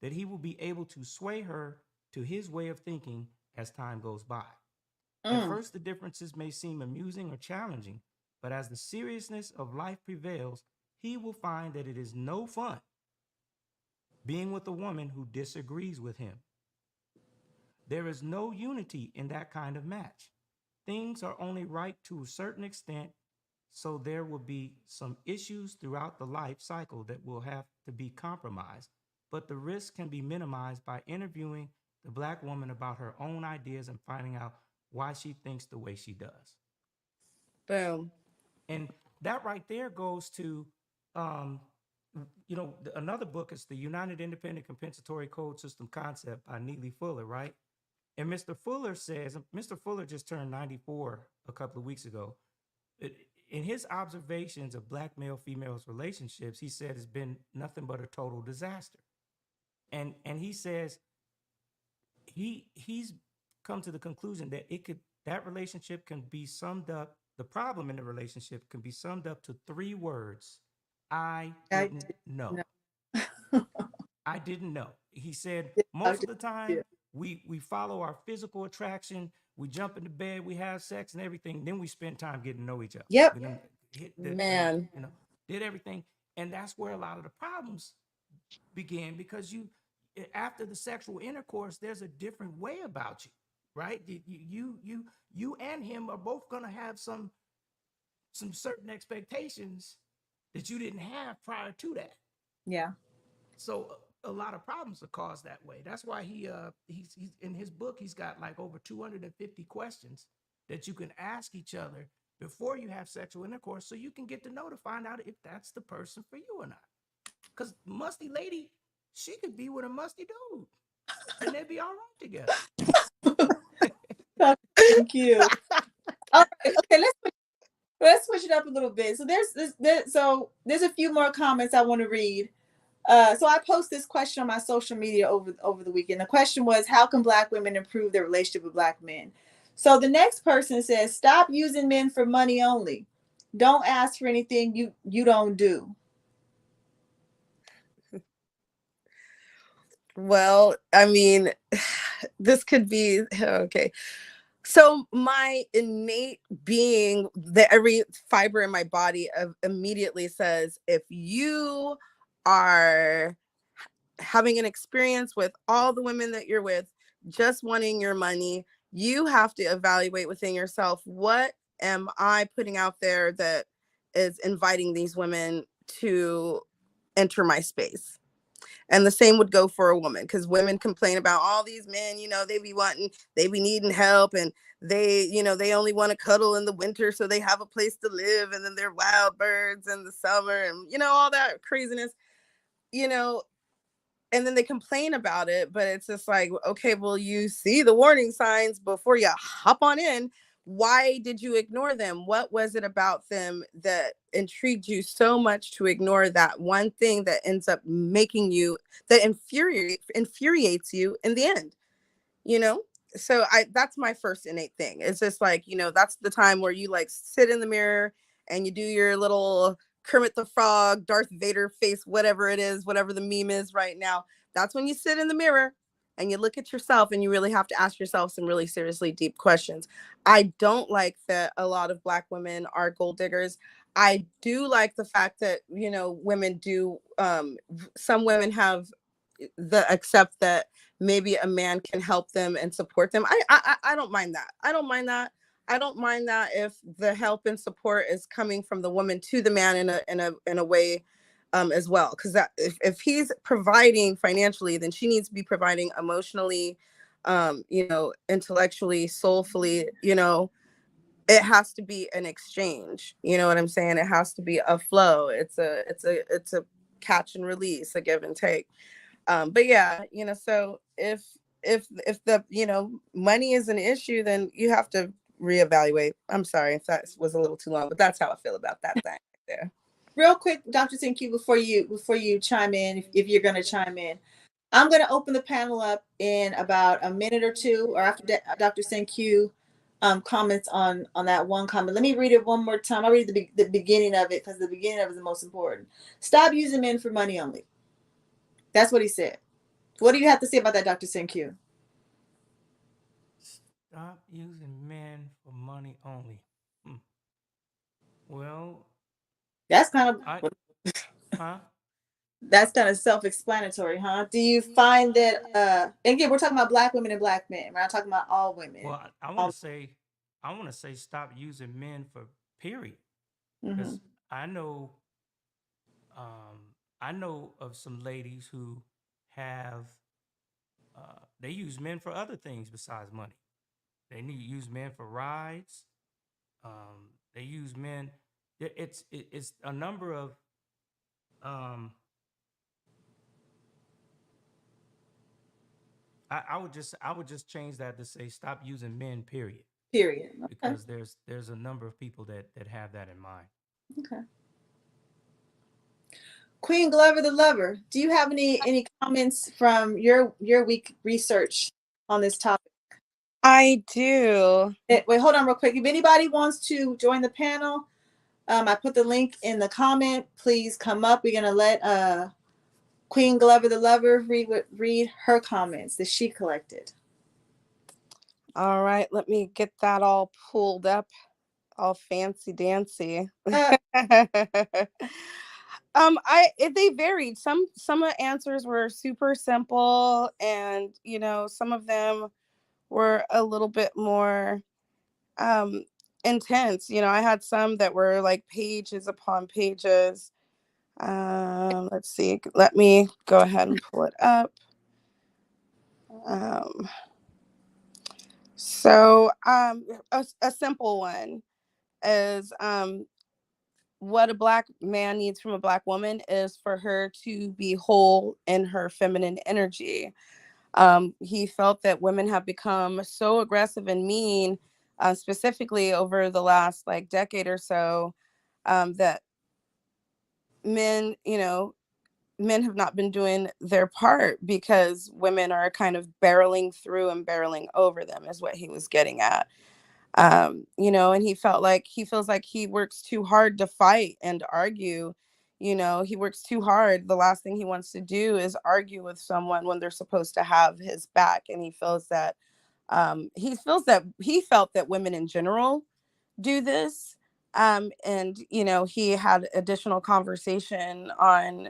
that he will be able to sway her to his way of thinking as time goes by. At Mm, first, the differences may seem amusing or challenging, but as the seriousness of life prevails, he will find that it is no fun being with a woman who disagrees with him. There is no unity in that kind of match. things are only right to a certain extent, so there will be some issues throughout the life cycle that will have to be compromised. But the risk can be minimized by interviewing the black woman about her own ideas and finding out why she thinks the way she does. Boom. And that right there goes to, um, another book is the United Independent Compensatory Code System Concept by Neely Fuller, right? And Mr. Fuller says, Mr. Fuller just turned 94 a couple of weeks ago. In his observations of black male females relationships, he said it's been nothing but a total disaster. And he says he's come to the conclusion that that relationship can be summed up, the problem in the relationship can be summed up to three words: I I didn't did know. know. I didn't know. He said most of Dr. the time Yeah. we follow our physical attraction, we jump into bed, we have sex and everything, then we spend time getting to know each other. Yep. We done hit the Man. did everything, and that's where a lot of the problems begin, because after the sexual intercourse, there's a different way about you, right? You and him are both gonna have some certain expectations that you didn't have prior to that. Yeah. So a lot of problems are caused that way. That's why he's in his book, he's got like over 250 questions that you can ask each other before you have sexual intercourse, so you can get to know, to find out if that's the person for you or not. Because musty lady, she could be with a musty dude and they'd be all right together. Thank you. All right. Okay. Let's switch it up a little bit. So there's a few more comments I want to read. So I posted this question on my social media over the weekend. The question was, how can black women improve their relationship with black men? So the next person says, stop using men for money only. Don't ask for anything you don't do. Well, I mean, this could be okay. So my innate being, that every fiber in my body immediately says, if you are having an experience with all the women that you're with, just wanting your money, you have to evaluate within yourself, what am I putting out there that is inviting these women to enter my space? And the same would go for a woman, because women complain about all these men, they be needing help, and they only want to cuddle in the winter so they have a place to live, and then they're wild birds in the summer, and all that craziness, you know, and then they complain about it. But it's just like, okay, well, you see the warning signs before you hop on in. Why did you ignore them? What was it about them that intrigued you so much to ignore that one thing that ends up making you, that infuriates you in the end? you know so I that's my first innate thing. It's just like, that's the time where you like sit in the mirror and you do your little Kermit the Frog, Darth Vader face, whatever it is, whatever the meme is right now. That's when you sit in the mirror and you look at yourself, and you really have to ask yourself some really seriously deep questions. I don't like that a lot of black women are gold diggers. I do like the fact that, women do, some women have the accept that maybe a man can help them and support them. I don't mind that. I don't mind that. I don't mind that if the help and support is coming from the woman to the man in a way, as well. Because that, if he's providing financially, then she needs to be providing emotionally, intellectually, soulfully. It has to be an exchange. You know what I'm saying? It has to be a flow. It's a catch and release, a give and take. But yeah, so if the money is an issue, then you have to reevaluate. I'm sorry if that was a little too long, but that's how I feel about that thing right there. Real quick, Dr. Tinku, before you chime in, if you're going to chime in, I'm going to open the panel up in about a minute or two, or after Dr. Senku comments on that one comment. Let me read it one more time. I'll read the beginning of it, because the beginning of it is the most important. Stop using men for money only. That's what he said. What do you have to say about that, Dr. Senku? Stop using men for money only. Hmm. Well, That's kind I of huh? that's kind of self-explanatory, huh? Do you find that and again, we're talking about black women and black men. We're not talking about all women. Well, I want Um, to say, I want to say stop using men for period. Mm-hmm. Because I know, I know of some ladies who have, they use men for other things besides money. They need use men for rides. They use men. It's a number of um, I would just change that to say stop using men period, Period. Okay. because there's a number of people that have that in mind. Okay. Queen Glover the Lover, do you have any comments from your week research on this topic? I do. Wait, hold on real quick. If anybody wants to join the panel, I put the link in the comment. Please come up. We're gonna let Queen Glover the Lover read her comments that she collected. All right, let me get that all pulled up, all fancy dancy. Uh, They varied. Some of the answers were super simple, and some of them were a little bit more um intense. I had some that were like pages upon pages. Let's see. Let me go ahead and pull it up. Um, a simple one is what a black man needs from a black woman is for her to be whole in her feminine energy. He felt that women have become so aggressive and mean, specifically over the last like decade or so, that men, men have not been doing their part because women are kind of barreling through and barreling over them, is what he was getting at. And he feels like he works too hard to fight and argue. He works too hard. The last thing he wants to do is argue with someone when they're supposed to have his back. And he felt that women in general do this. And he had additional conversation on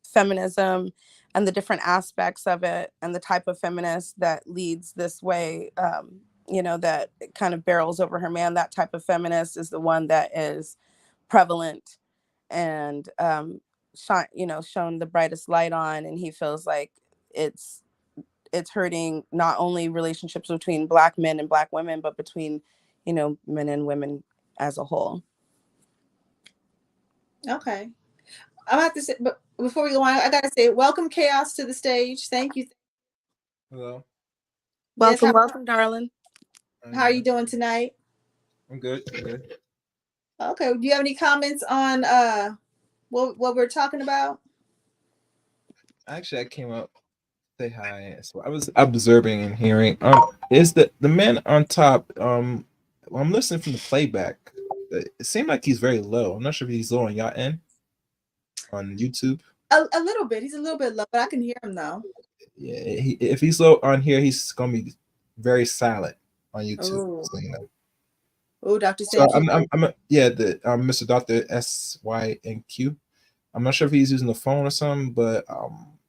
feminism and the different aspects of it and the type of feminist that leads this way, that kind of barrels over her man. That type of feminist is the one that is prevalent and shown the brightest light on. And he feels like it's it's hurting not only relationships between black men and black women, but between men and women as a whole. okay. I'm about to say, but before we go on, I gotta say, welcome Chaos to the stage. Thank you. Hello. Yes, Welcome, darling. how are you Yeah. doing tonight? I'm good. I'm good. Okay. Do you have any comments on what we're talking about? Actually, I came up to say hi. So I was observing and hearing. Is the man on top? Well, I'm listening from the playback. It seemed like he's very low. I'm not sure if he's low on your end on YouTube. A little bit. He's a little bit low, but I can hear him though. Yeah, if he's low on here, he's gonna be very silent on YouTube. Oh, So you know. oh, Dr. So Sankey. yeah, the Mr. Doctor SYNQ. I'm not sure if he's using the phone or something, but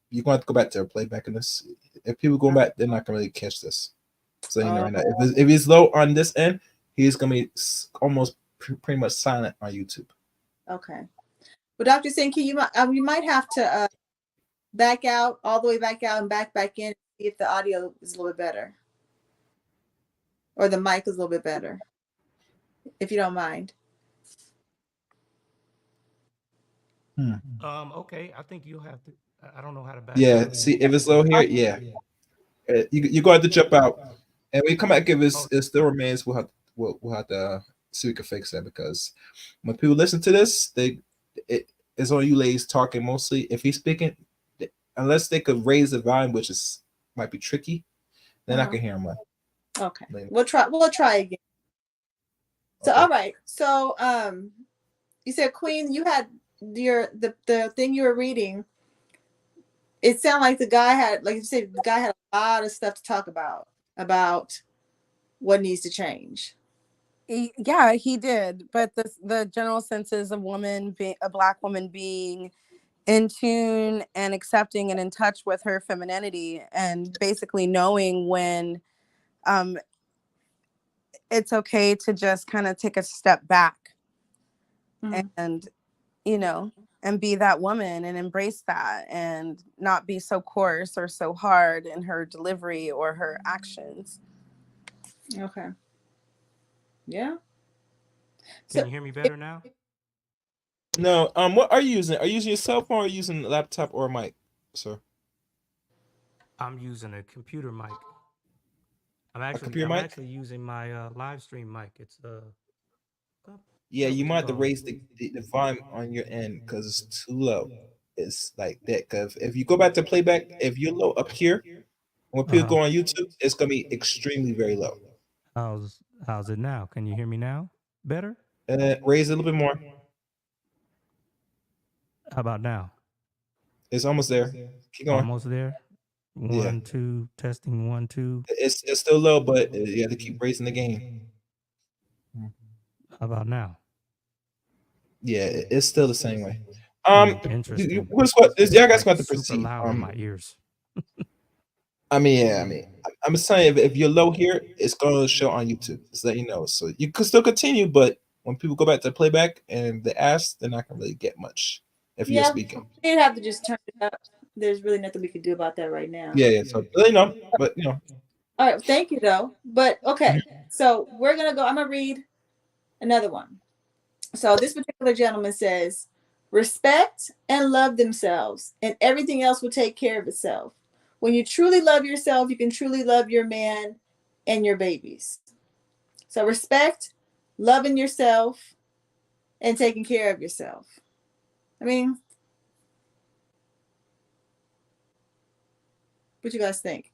you're going to have to go back to a playback in this. If people go back, they're not going to really catch this. So you know, Oh, right now, if he's low on this end, he's going to be almost pretty much silent on YouTube. okay. Well, Dr. Sankey, you might have to back out all the way back out and back in, see if the audio is a little bit better, or the mic is a little bit better, if you don't mind. Okay, I think you'll have to. I don't know how to back Yeah, out. see if it's low here, yeah, you go have to jump out, and when you come back, if Oh, it still remains, we'll have to see if we can fix that because when people listen to this, it's only you ladies talking mostly. If he's speaking, unless they could raise the volume, which is might be tricky, then I Uh-huh. can hear him. Okay. Later. We'll try again. So Okay. all right. So you said Queen, you had the thing you were reading. It sounded like the guy had, like you said, the guy had a lot of stuff to talk about what needs to change. Yeah, he did. But the general sense is a black woman being in tune and accepting and in touch with her femininity and basically knowing when um it's okay to just kind of take a step back Mhm. and, you know, and be that woman and embrace that and not be so coarse or so hard in her delivery or her actions. Okay. Yeah. Can So, you hear me better now? No, what are you using? Are you using your cell phone or are you using a laptop or a mic, sir? I'm using a computer mic. A computer I'm mic? actually using my live stream mic. It's Yeah, what you you might have to call it. raise the volume on your end because it's too low. It's like that. Because if you go back to playback, if you're low up here, when Uh people huh. go on YouTube, it's gonna be extremely very low. How's it now? Can you hear me now? Better? Raise it a little bit more. How about now? It's almost there. Keep going. Almost there. Yeah, One, two, testing one, two. it's still low, but you have to keep raising the gain. Mm. How about now? Yeah, it's still the same way. Interesting. What's what is y'all It's guys like got to super proceed? loud in my ears. I'm just saying if you're low here, it's gonna show on YouTube. Just let you know. So you could still continue, but when people go back to playback and they ask, they're not gonna really get much if you're yeah, speaking. we'd have to just turn it up. There's really nothing we could do about that right now. Yeah, yeah. So you know, but you know, All right, thank you though. But okay, so we're gonna go. I'm gonna read another one. So this particular gentleman says, respect and love themselves, and everything else will take care of itself. When you truly love yourself, you can truly love your man and your babies. So respect, loving yourself, and taking care of yourself. I mean, what you guys think?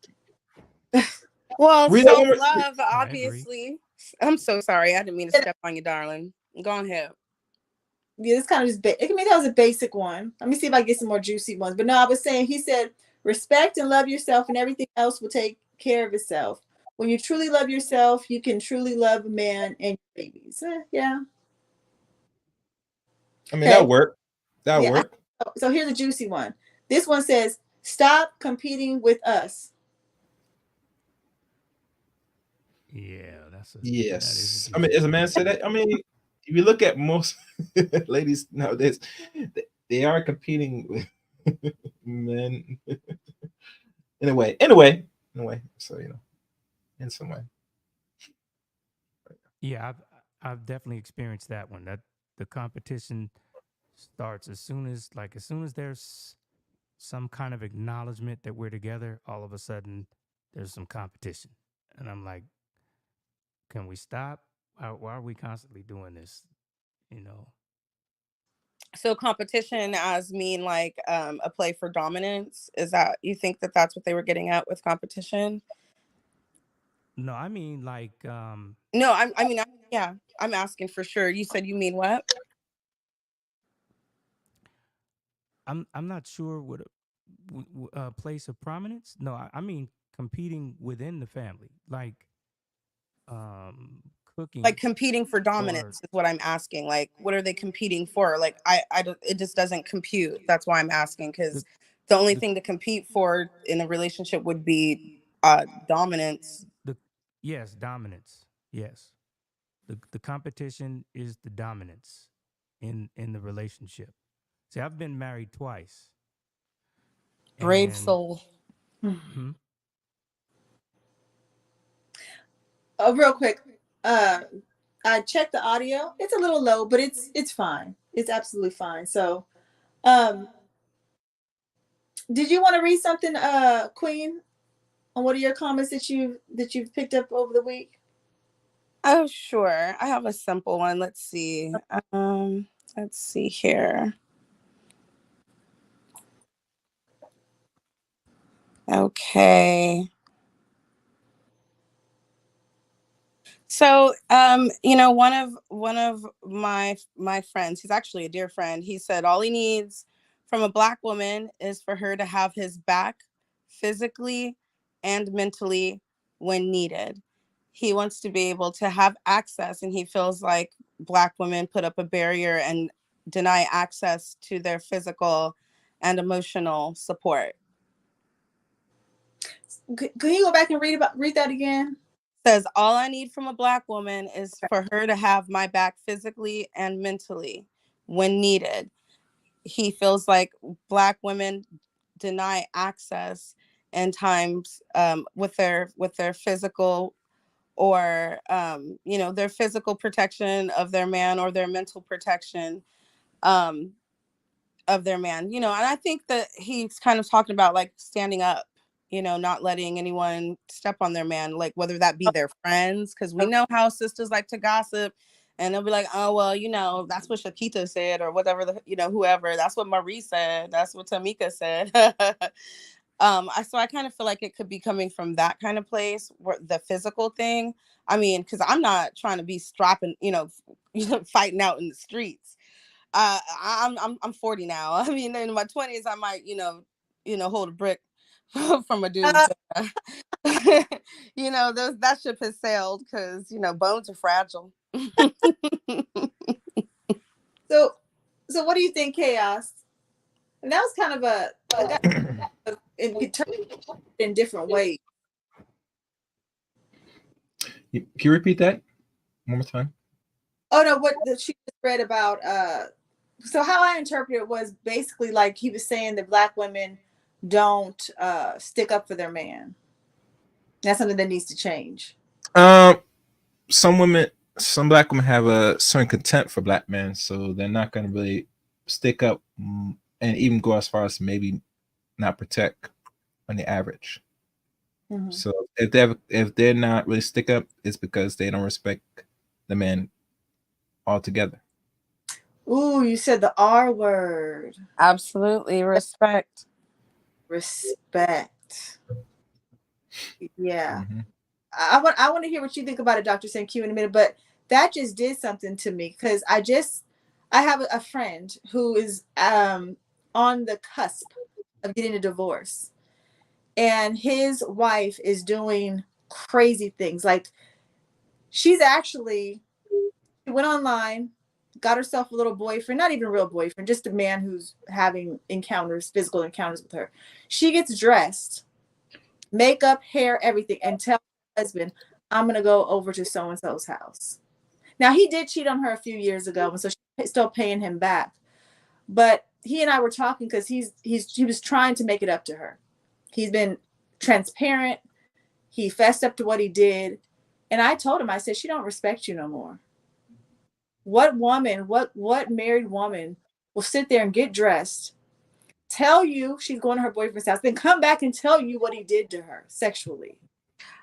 Well, read that self one more. love, I agree. obviously. I'm so sorry. I didn't mean to Yeah, step on you, darling. Go ahead. it's kind of just. I mean, that was a basic one. Let me see if I get some more juicy ones. But no, I was saying he said, respect and love yourself, and everything else will take care of itself. When you truly love yourself, you can truly love a man and your babies. Yeah. I mean, that'll Okay. work. That'll Yeah. work. So here's a juicy one. This one says, stop competing with us. Yeah, that is a Yes. I mean, juicy as a one. man said that, I mean, if you look at most ladies nowadays, they are competing with men in a way. In a way. So you know, in some way. Yeah, I've definitely experienced that one. That the competition starts as soon as there's some kind of acknowledgement that we're together, all of a sudden there's some competition. And I'm like, can we stop? Why are we constantly doing this? You know, So competition as mean like a play for dominance. Is that you think that that's what they were getting at with competition? no, I mean like, No, yeah, I'm asking for sure. You said you mean what? I'm not sure what a place of prominence. No, I mean competing within the family, like um, Like cooking competing for dominance or is what I'm asking. Like, what are they competing for? Like, I don't, it just doesn't compute. That's why I'm asking the because the only the thing to compete for in a relationship would be dominance. the yes, dominance. Yes, the competition is the dominance in the relationship. See, I've been married twice, Brave and soul. hmm, Oh, real quick. Uh, I checked the audio. It's a little low, but it's fine. It's absolutely fine. So, um, did you want to read something, Queen, on one of your comments that you've picked up over the week? Oh, sure. I have a simple one. Let's see here. Okay. So, one of my friends, he's actually a dear friend. He said all he needs from a black woman is for her to have his back physically and mentally when needed. He wants to be able to have access, and he feels like black women put up a barrier and deny access to their physical and emotional support. Can you go back and read that again? says, all I need from a black woman is for her to have my back physically and mentally when needed. He feels like black women deny access in times with their physical or their physical protection of their man or their mental protection um, of their man, and I think that he's kind of talking about like standing up, not letting anyone step on their man, like whether that be their friends, because we know how sisters like to gossip and they'll be like, oh, well, that's what Shakita said or whatever, whoever, that's what Marie said, that's what Tamika said. So I kind of feel like it could be coming from that kind of place where the physical thing. I mean, because I'm not trying to be strapping, fighting out in the streets. I'm 40 now. I mean, in my 20s, I might, hold a brick from a dude. Uh, That ship has sailed because bones are fragile. so, so what do you think, Chaos? And that was kind of a guy in different ways. Can you repeat that one more time? Oh no, what she just read about. So how I interpreted it was basically like he was saying that black women don't stick up for their man. That's something that needs to change. Um, some women, some black women have a certain contempt for black men, so they're not going to really stick up and even go as far as maybe not protect on the average. Mm-hmm. So if they're not really stick up, it's because they don't respect the man altogether. Ooh, you said the R word. Absolutely. Respect. Respect. Yeah. Mm-hmm. I want to hear what you think about it, Dr. Q, in a minute, but that just did something to me because I have a friend who is on the cusp of getting a divorce, and his wife is doing crazy things. Like she went online, got herself a little boyfriend, not even a real boyfriend, just a man who's having physical encounters with her. She gets dressed, makeup, hair, everything, and tells her husband, I'm going to go over to so and so's house. Now, he did cheat on her a few years ago, and so she's still paying him back. But he and I were talking because he was trying to make it up to her. He's been transparent. He fessed up to what he did. And I told him, I said, she don't respect you no more. What married woman will sit there and get dressed, tell you she's going to her boyfriend's house, then come back and tell you what he did to her sexually?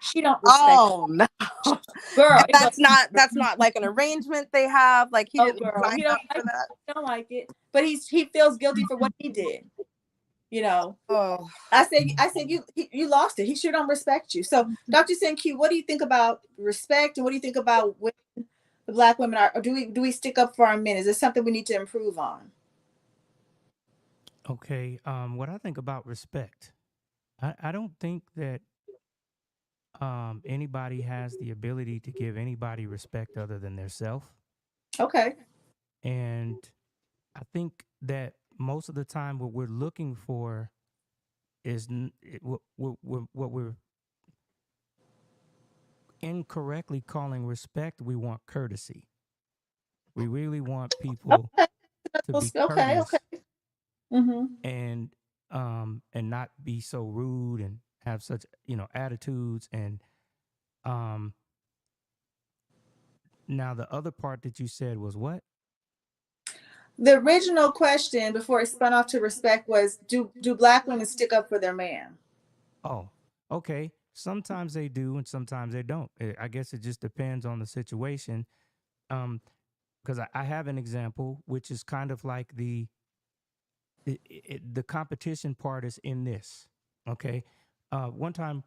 She don't respect Oh no. girl. And that's not like an arrangement they have. Like he Oh didn't girl, sign up for that. he don't like it. But he feels guilty for what he did. You know. Oh. I said you lost it. He sure don't respect you. So Dr. Q, what do you think about respect, and what do you think about when the black women are, or do we stick up for our men? Is this something we need to improve on? Okay. What I think about respect, I don't think that anybody has the ability to give anybody respect other than their self. Okay. And I think that most of the time, what we're looking for is what we're incorrectly calling respect. We want courtesy. We really want people to be Okay. Okay. courteous Mm-hmm. and not be so rude and have such attitudes. And um now the other part that you said was what? The original question before it spun off to respect was, do black women stick up for their man? Oh, okay. Sometimes they do and sometimes they don't. I guess it just depends on the situation. Um, because I have an example, which is kind of like the competition part is in this. Okay. One time,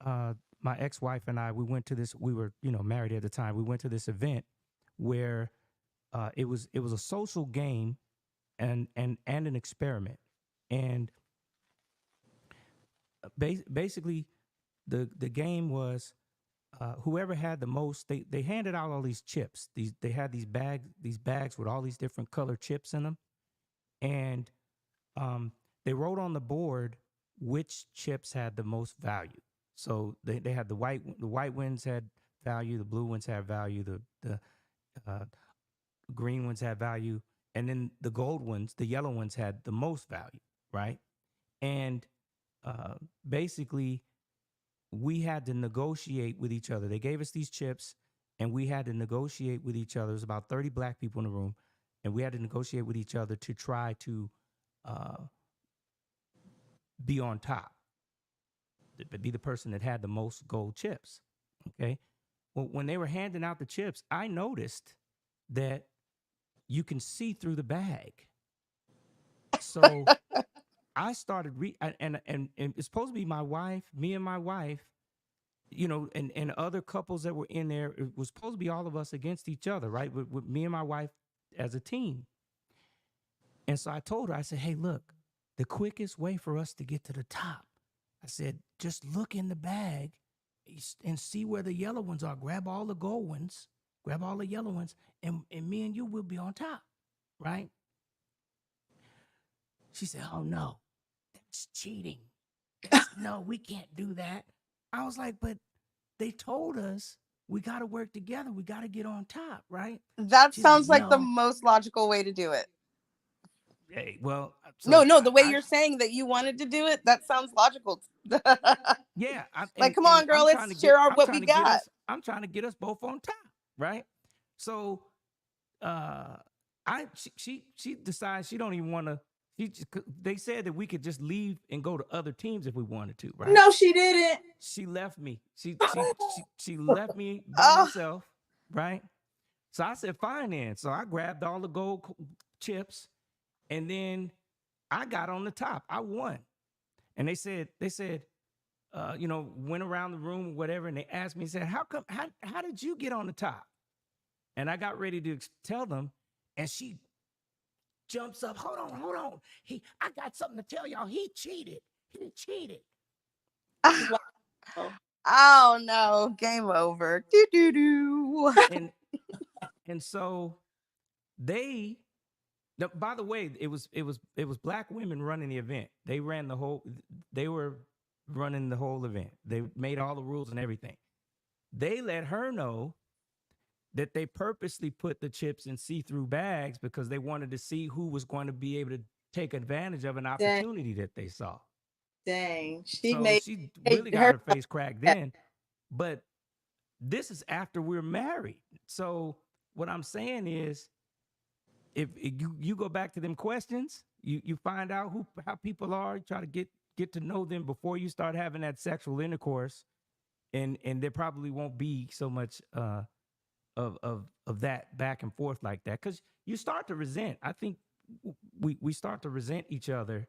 my ex-wife and I, we went to this. We were, married at the time. We went to this event where it was a social game and an experiment, and basically the game was whoever had the most. They handed out all these chips. They had these bags with all these different color chips in them, and um, they wrote on the board which chips had the most value. So they had the white ones had value, the blue ones had value, the uh, green ones had value, and then the gold ones, the yellow ones had the most value, right? And uh, basically, we had to negotiate with each other. They gave us these chips, and we had to negotiate with each other. There's about 30 black people in the room, and we had to negotiate with each other to try to uh, be on top, be the person that had the most gold chips. Okay. Well, when they were handing out the chips, I noticed that you can see through the bag. So I started and it's supposed to be my wife, me and my wife, and other couples that were in there. It was supposed to be all of us against each other, right? With me and my wife as a team. And so I told her, I said, hey, look, the quickest way for us to get to the top, I said, just look in the bag and see where the yellow ones are. Grab all the gold ones, grab all the yellow ones, and me and you will be on top, right? She said, oh, no, that's cheating. No, we can't do that. I was like, but they told us we got to work together. We got to get on top, right? That She's like, sounds like the no. most logical way to do it. Hey, well, No, so no, the way I you're saying that you wanted to do it, that sounds logical. yeah, Like, come and on, girl, let's share I'm what we trying to get got. us, both on top, right? So, uh, she decides she don't even want to. They said that we could just leave and go to other teams if we wanted to, right? No, she didn't. She left me. She left me by Oh, myself, right? So I said, fine then. So I grabbed all the gold chips, and then I got on the top. I won. And they said, went around the room or whatever, and they asked me, said, how did you get on the top? And I got ready to tell them, and she jumps up, hold on. I got something to tell y'all. He cheated. He cheated. Wow. oh no, game over. Do do do. And so they by the way, it was black women running the event. They were running the whole event. They made all the rules and everything. They let her know that they purposely put the chips in see-through bags because they wanted to see who was going to be able to take advantage of an Dang, opportunity that they saw. dang. She So made, she really made got her. her face cracked then. But this is after we're married. So what I'm saying is, if you go back to them questions, you find out how people are, try to get to know them before you start having that sexual intercourse, and there probably won't be so much of that back and forth like that, because you start to resent. I think we start to resent each other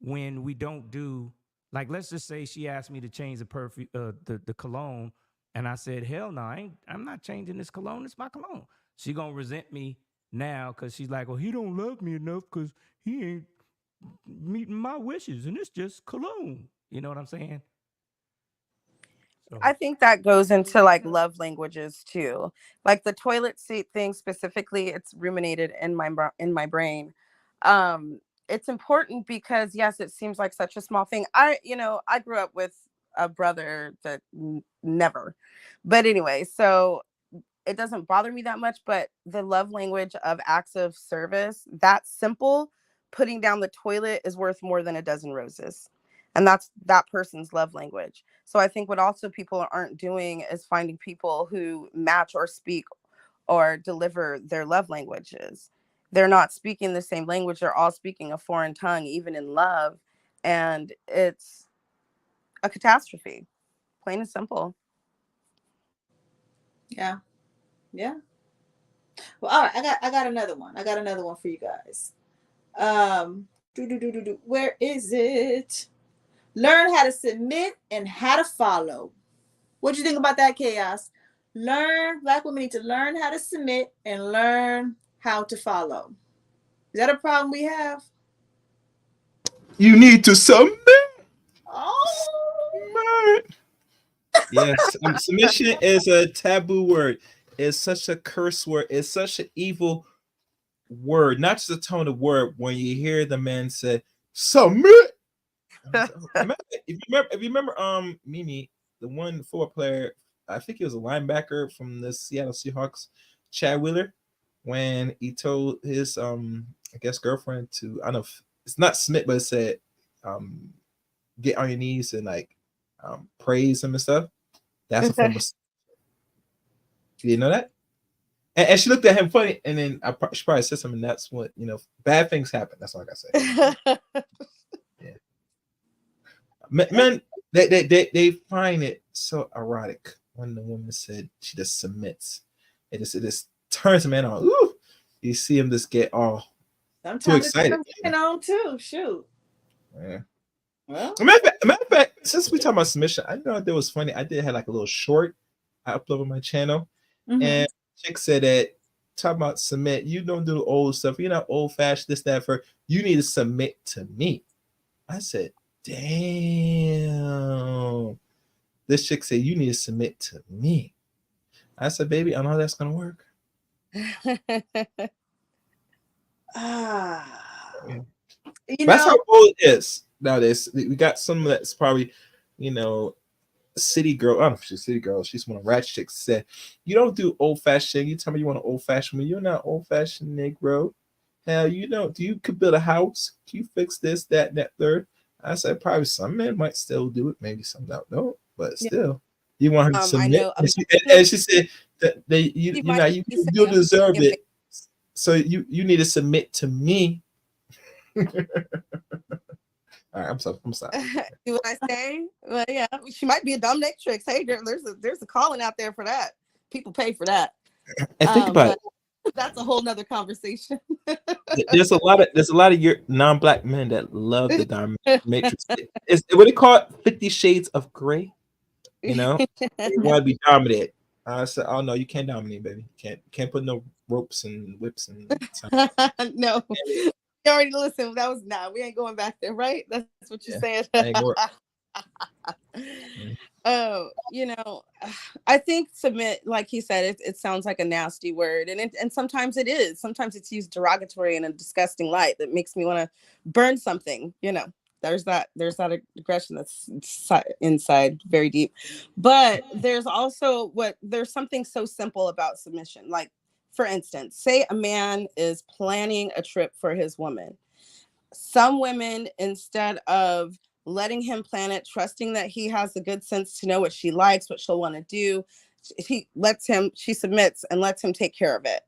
when we don't do, like, let's just say she asked me to change the perfume, the cologne, and I said, hell no, I'm not changing this cologne. It's my cologne. She gonna resent me now because she's like, well, he don't love me enough because he ain't meeting my wishes, and it's just cologne. You know what I'm saying? So I think that goes into like love languages too. Like the toilet seat thing specifically, it's ruminated in my brain. It's important because yes, it seems like such a small thing. I grew up with a brother that never. But anyway, so it doesn't bother me that much, but the love language of acts of service, that simple, putting down the toilet is worth more than a dozen roses. And that's that person's love language. So I think what also people aren't doing is finding people who match or speak or deliver their love languages. They're not speaking the same language. They're all speaking a foreign tongue, even in love. And it's a catastrophe, plain and simple. Yeah, yeah. Well, all right. I got another one. I got another one for you guys. Where is it? Learn how to submit and how to follow. What do you think about that, Chaos? Black women need to learn how to submit and learn how to follow. Is that a problem we have? You need to submit. Oh, Yes, submission is a taboo word. It's such a curse word. It's such an evil word, not just a tone of word. When you hear the man say submit, if you remember, Minnie, the one football player, I think he was a linebacker from the Seattle Seahawks, Chad Wheeler, when he told his I guess girlfriend to, I don't know if it's not submit, but it said um get on your knees and like praise him and stuff. That's a form of, you didn't know that? And she looked at him funny, and then she probably said something. That's what, bad things happen. That's all I gotta say. Yeah, men, they find it so erotic when the woman said she just submits. It just turns the man on. Ooh, you see him just get all too Sometimes it excited. turns women on too. Shoot. Yeah. Well. A matter of fact, since we talk about submission, I know that was funny. I did have like a little short I uploaded on my channel, Mm-hmm. and chick said that talk about submit. You don't do the old stuff. You're not old fashioned. This that for you need to submit to me. I said, damn. This chick said you need to submit to me. I said, baby, I know how that's gonna work. Ah. Yeah. You But that's how know. old it is nowadays. We got some that's probably, you know, city girl. I don't know if she's a city girl. She's one of ratchet chicks. Said, "You don't do old fashioned. You tell me you want an old fashioned me. You're not old fashioned Negro. Hell, you don't. Do you could build a house? Can you fix this, that, and that third?" I said, probably some men might still do it. Maybe some don't. But Yeah. still, you want her to I submit. know And she, no, and she said that she you might know be you saying I'm deserve being it. So you need to submit to me. All right, I'm sorry. see what I say? Well, yeah, she might be a dominatrix. Hey, there's a calling out there for that. People pay for that. And think about But it. that's a whole nother conversation. There's a lot of your non-black men that love the Diamond Matrix. It's what they call it, 50 Shades of Gray. You know, they want to be dominated. I said, "Oh no, you can't dominate, baby. You can't put no ropes and whips and time. No, you already listened. That was we ain't going back there, right? That's what you're Yeah, saying. I ain't work." Mm. Oh, I think submit, like he said, it sounds like a nasty word, and sometimes it is. Sometimes it's used derogatory in a disgusting light that makes me want to burn something. There's that aggression that's inside very deep, but there's something so simple about submission. Like, for instance, say a man is planning a trip for his woman. Some women, instead of letting him plan it, trusting that he has the good sense to know what she likes, what she'll want to do, she submits and lets him take care of it.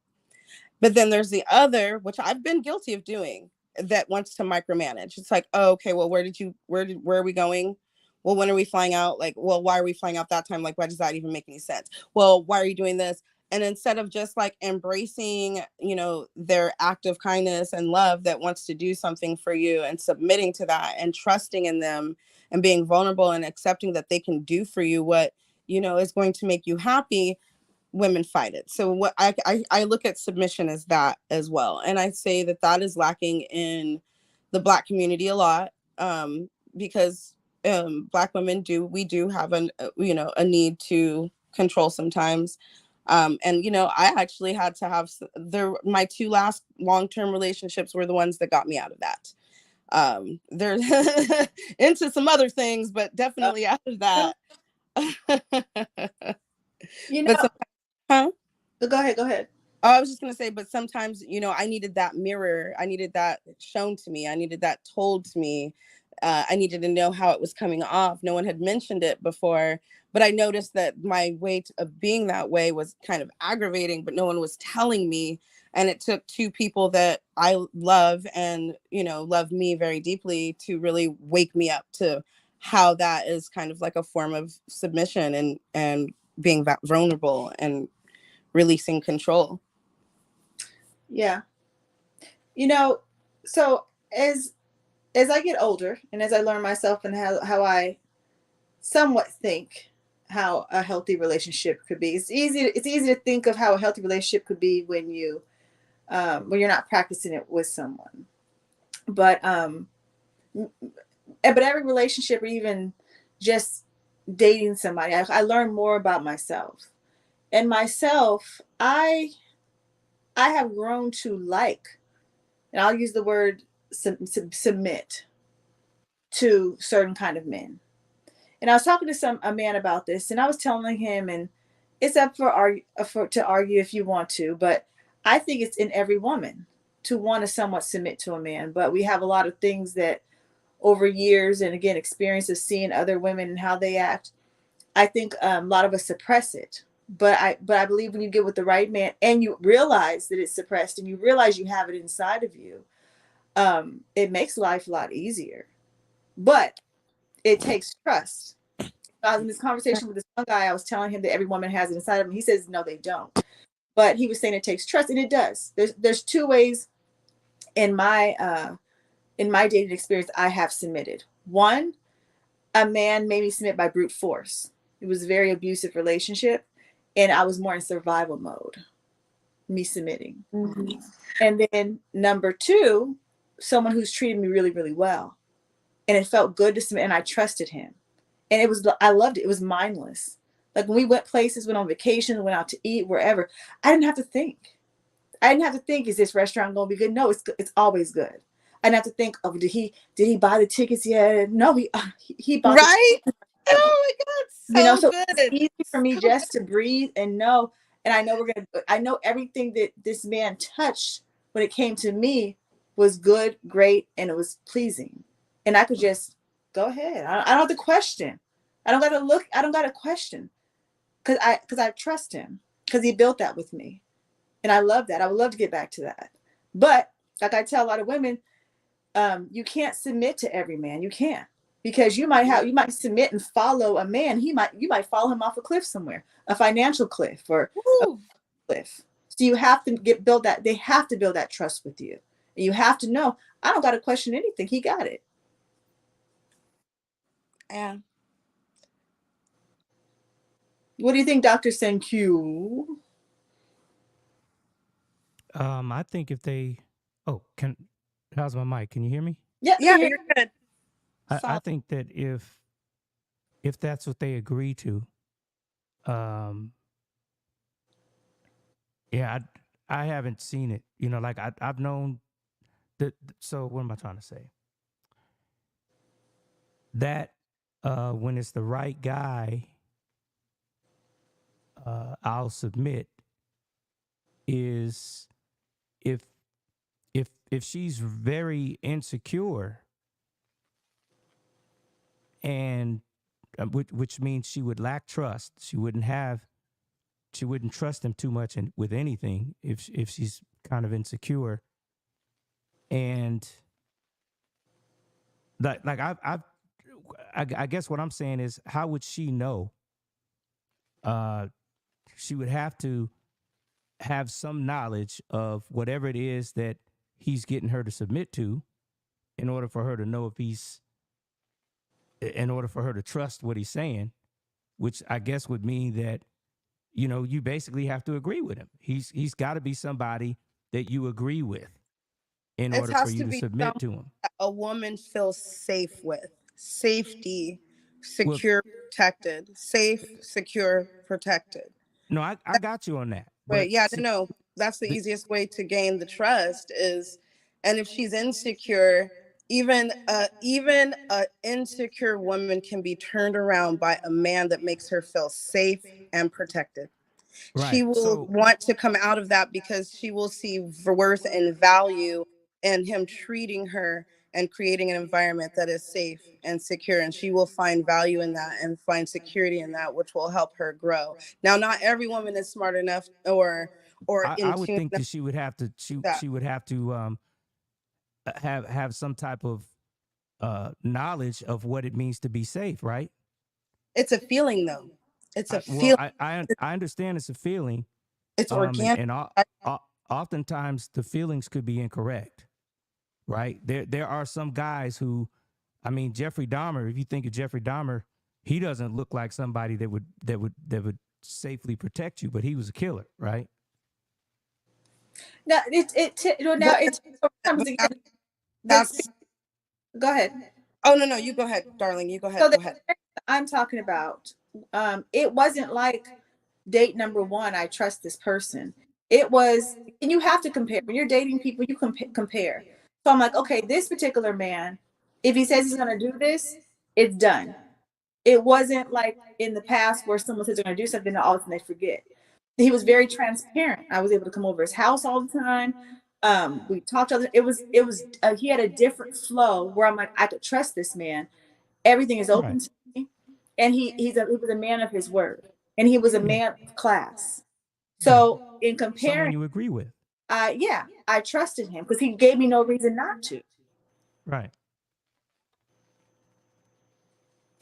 But then there's the other, which I've been guilty of doing, that wants to micromanage. It's like, oh, okay, well, where are we going? Well, when are we flying out? Like, well, why are we flying out that time? Like, why does that even make any sense? Well, why are you doing this? And instead of just like embracing, their act of kindness and love that wants to do something for you and submitting to that and trusting in them and being vulnerable and accepting that they can do for you what, is going to make you happy, women fight it. So what I look at submission as that as well, and I say that is lacking in the Black community a lot, because Black women do have a need to control sometimes, and I actually had to have my two last long-term relationships were the ones that got me out of that. They're into some other things, but definitely out of that. You But know. sometimes, huh? Go ahead. Go ahead. Oh, I was just gonna say, but sometimes, I needed that mirror. I needed that shown to me. I needed that told to me. I needed to know how it was coming off. No one had mentioned it before, but I noticed that my way of being that way was kind of aggravating, but no one was telling me. And it took two people that I love and, love me very deeply to really wake me up to how that is kind of like a form of submission and being vulnerable and releasing control. Yeah. You know. So as I get older and as I learn myself and how I somewhat think how a healthy relationship could be. It's easy to think of how a healthy relationship could be when you're not practicing it with someone. But but every relationship, or even just dating somebody, I learn more about myself. And myself, I have grown to like, and I'll use the word submit to certain kind of men. And I was talking to a man about this, and I was telling him, and it's up for to argue if you want to, but I think it's in every woman to want to somewhat submit to a man. But we have a lot of things that over years and again experience of seeing other women and how they act. I think a lot of us suppress it. But I believe when you get with the right man and you realize that it's suppressed and you realize you have it inside of you, it makes life a lot easier. But it takes trust. I was in this conversation with this one guy. I was telling him that every woman has it inside of them. He says no, they don't. But he was saying it takes trust, and it does. There's two ways in my dating experience I have submitted. One, a man made me submit by brute force. It was a very abusive relationship, and I was more in survival mode, me submitting. Mhm. And then number two, someone who's treated me really, really well, and it felt good to submit, and I trusted him, and I loved it. It was mindless. Like when we went places, went on vacation, went out to eat, wherever, I didn't have to think. I didn't have to think, is this restaurant going to be good? No, it's always good. I didn't have to think, oh, did he buy the tickets yet? No, he bought the Right? tickets. Oh my God, so So it's good. easy for me So just to breathe and know. And I know everything that this man touched when it came to me was good, great, and it was pleasing. And I could just go ahead. I don't have to question. I don't got to look. I don't got to question because I trust him because he built that with me. And I love that. I would love to get back to that. But like I tell a lot of women, you can't submit to every man. You can't, because you might submit and follow a man. You might follow him off a cliff somewhere, a financial cliff or a woo. cliff. So you have to build that. They have to build that trust with you, and you have to know I don't got to question anything. He got it. Yeah. What do you think, Doctor Senku? I think if they, oh, how's my mic? Can you hear me? Yeah, we Yeah, can hear. you're good. I Solid. think that if that's what they agree to, um, yeah, I haven't seen it. You know, like I've known that. So what am I trying to say? That when it's the right guy, I'll submit. Is if if she's very insecure and which means she would lack trust. She wouldn't trust him too much with anything if she's kind of insecure. And like I guess what I'm saying is, how would she know? Uh, she would have to have some knowledge of whatever it is that he's getting her to submit to in order for her to know if in order for her to trust what he's saying, which I guess would mean that, you know, you basically have to agree with him. He's got to be somebody that you agree with in It order for has you to to be submit someone to him. that a woman feels safe with. Safety, Well, secure, protected. Safe, secure, protected. no, I got you on that, Right. but Yeah, no. That's the the, easiest way to gain the trust is, and if she's insecure, even a insecure woman can be turned around by a man that makes her feel safe and protected. She right. will So want to come out of that because she will see worth and value in him treating her and creating an environment that is safe and secure. And she will find value in that and find security in that, which will help her grow. Now, not every woman is smart enough or in I would tune think enough that she would have to that she would have to have some type of knowledge of what it means to be safe, right? it's a feeling though. It's a Well, feeling. I understand it's a feeling, It's and organic. oftentimes the feelings could be incorrect, right? There are some guys who, I mean, Jeffrey Dahmer. If you think of Jeffrey Dahmer, he doesn't look like somebody that would safely protect you, but he was a killer, right? Now now But, it comes but again. This that's Go ahead. oh no, no, you go ahead, darling. You go ahead. So Go the ahead. experience that I'm talking about, it wasn't like date number one, I trust this person. It was, and you have to compare. When you're dating people, you compare. So I'm like, okay, this particular man, if he says he's going to do this, it's done. It wasn't like in the past where someone says they're going to do something and all of a sudden they forget. He was very transparent. I was able to come over his house all the time. We talked all the, he had a different flow where I'm like, I could trust this man. Everything is Right. open to me. And he was a man of his word, and he was a Yeah. man of class. Yeah. So in Someone comparing, you agree with. yeah, I trusted him because he gave me no reason not to. Right.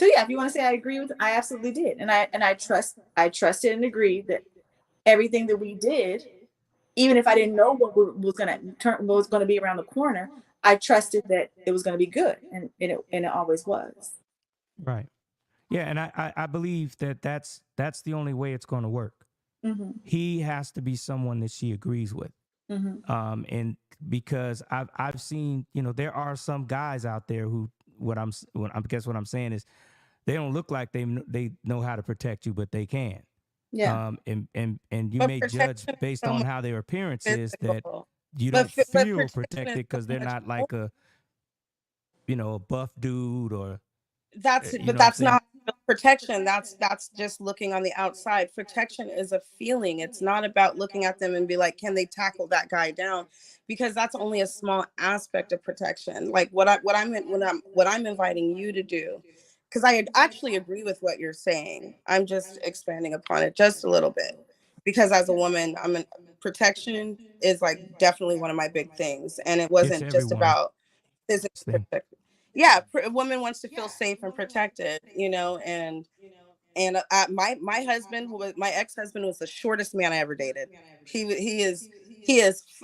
So yeah, if you want to say I agree with, I absolutely did, and I trusted and agreed that everything that we did, even if I didn't know was going to turn, what was going to be around the corner, I trusted that it was going to be good, and it always was. Right. Yeah, and I believe that that's the only way it's going to work. Mm-hmm. He has to be someone that she agrees with. Mm-hmm. And because I've seen, there are some guys out there who what I guess what I'm saying is they don't look like they know how to protect you, but they can. Yeah. And you But may judge protection is based so on much how their appearance is that physical. you don't But feel protection is protected because so they're much not more. like a buff dude or you But know what I'm that's saying? not real protection. That's just looking on the outside. Protection is a feeling. It's not about looking at them and be like, can they tackle that guy down? Because that's only a small aspect of protection. Like what I'm inviting you to do, because I actually agree with what you're saying. I'm just expanding upon it just a little bit. Because as a woman, protection is like definitely one of my big things. And it It's wasn't just everyone's about physically thing. protected. Yeah, a woman wants to feel safe and protected, and my husband, who was my ex-husband, was the shortest man I ever dated. He is,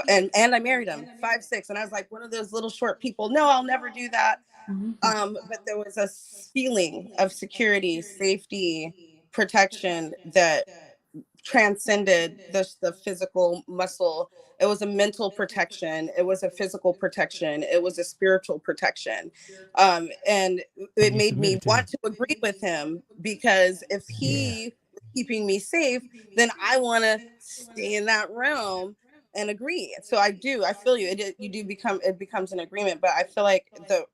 and I married him 5'6", and I was like one of those little short people. No, I'll never do that. Mm-hmm. But there was a feeling of security, safety, protection that transcended the physical muscle. It was a mental protection, it was a physical protection, it was a spiritual protection. And And it you made me submitted to want him. to agree with him, because if Yeah. he was keeping me safe, then I want to stay in that realm and agree. So I feel you. You do become, it becomes an agreement, but I feel like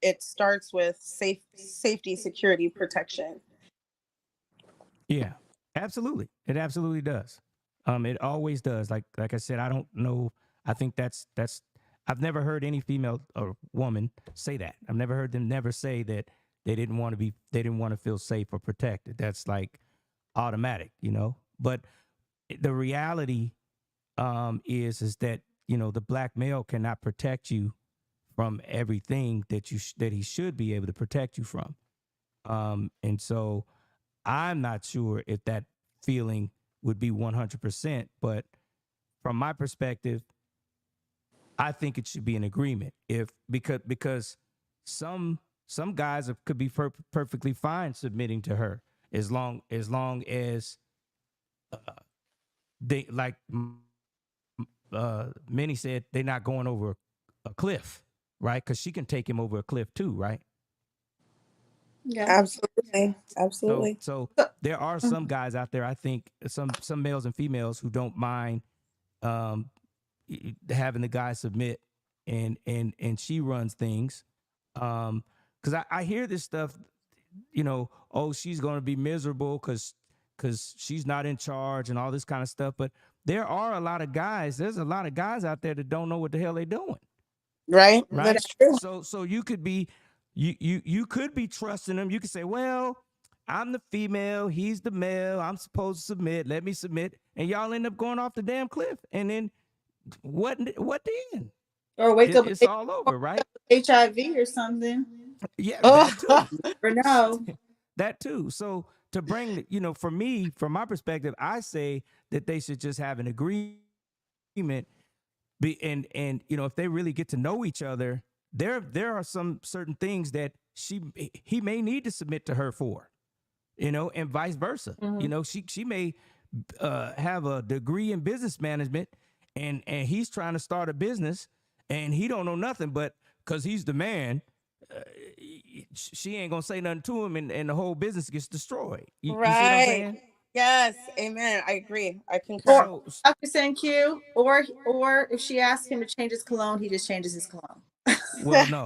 it starts with safety, security, protection. Yeah, absolutely. It absolutely does. It always does. Like I said, I don't know. I think that's. I've never heard any female or woman say that. I've never heard them never say that they didn't want to feel safe or protected. That's like automatic, But the reality is that the black male cannot protect you from everything that he should be able to protect you from. And so I'm not sure if that feeling would be 100%, but from my perspective, I think it should be an agreement. If because some guys could be perfectly fine submitting to her as long as they like Minnie said they're not going over a cliff, right? Because she can take him over a cliff too, right? Yeah. Absolutely, So absolutely. so So, there are some guys out there. I think some males and females who don't mind um, having the guy submit and she runs things. Because I hear this stuff, oh, she's going to be miserable because she's not in charge and all this kind of stuff. But there are a lot of guys. There's a lot of guys out there that don't know what the hell they're doing, Right, right? that's true. So you could be you could be trusting them. You could say, well, I'm the female, he's the male. I'm supposed to submit. Let me submit, and y'all end up going off the damn cliff. And then what then? or wake up It's all over, right? with HIV or something. Yeah, that Oh, too. Or no. That too. So to bring, for me, from my perspective, I say that they should just have an agreement. And if they really get to know each other, there are some certain things that he may need to submit to her for, and vice versa. Mm-hmm. She may have a degree in business management, and he's trying to start a business, and he don't know nothing, but because he's the man, uh, she ain't gonna say nothing to him, and the whole business gets destroyed. You see what I'm right. saying? Yes, amen. I agree. I concur. Or So Dr. Q, or if she asks him to change his cologne, he just changes his cologne. Well, no,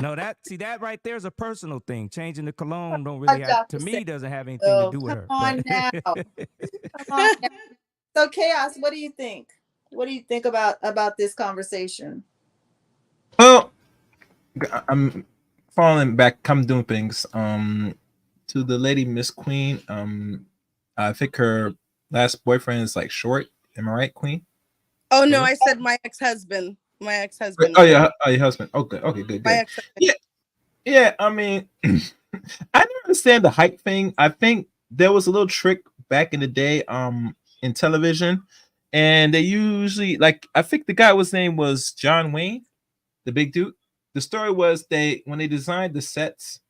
no. That see that right there is a personal thing. Changing the cologne don't really have to Dr. Sam. me doesn't have anything to Oh, do with come her. on But now. Come on now. So chaos, what do you think? What do you think about this conversation? Well, I'm falling back. Come doing things. To the lady Miss Queen. I think her last boyfriend is like short. Am I right, Queen? Oh no, Short. I said my ex-husband. My Wait, ex-husband. oh yeah, oh your husband. Okay, okay, good, My good. ex-husband. Yeah, yeah. I mean, I don't understand the hype thing. I think there was a little trick back in the day, in television, and they usually like. I think the guy was name was John Wayne, the big dude. The story was they when they designed the sets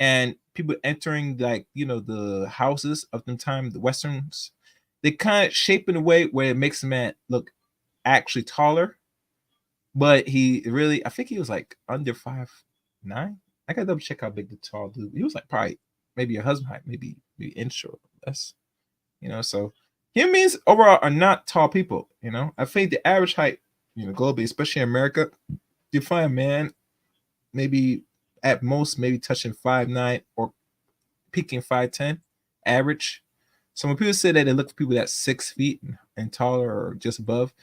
and people entering like the houses of the time, the westerns, they kind of shape in a way where it makes the man look actually taller, but he really I think he was like under 5'9". I gotta double check how big the tall dude. He was like probably maybe a husband height, maybe inch or less. So humans overall are not tall people. I think the average height, globally, especially in America, you find a man maybe at most maybe touching 5'9" or peaking 5'10", average. So when people say that they look for people that's 6 feet and taller or just above,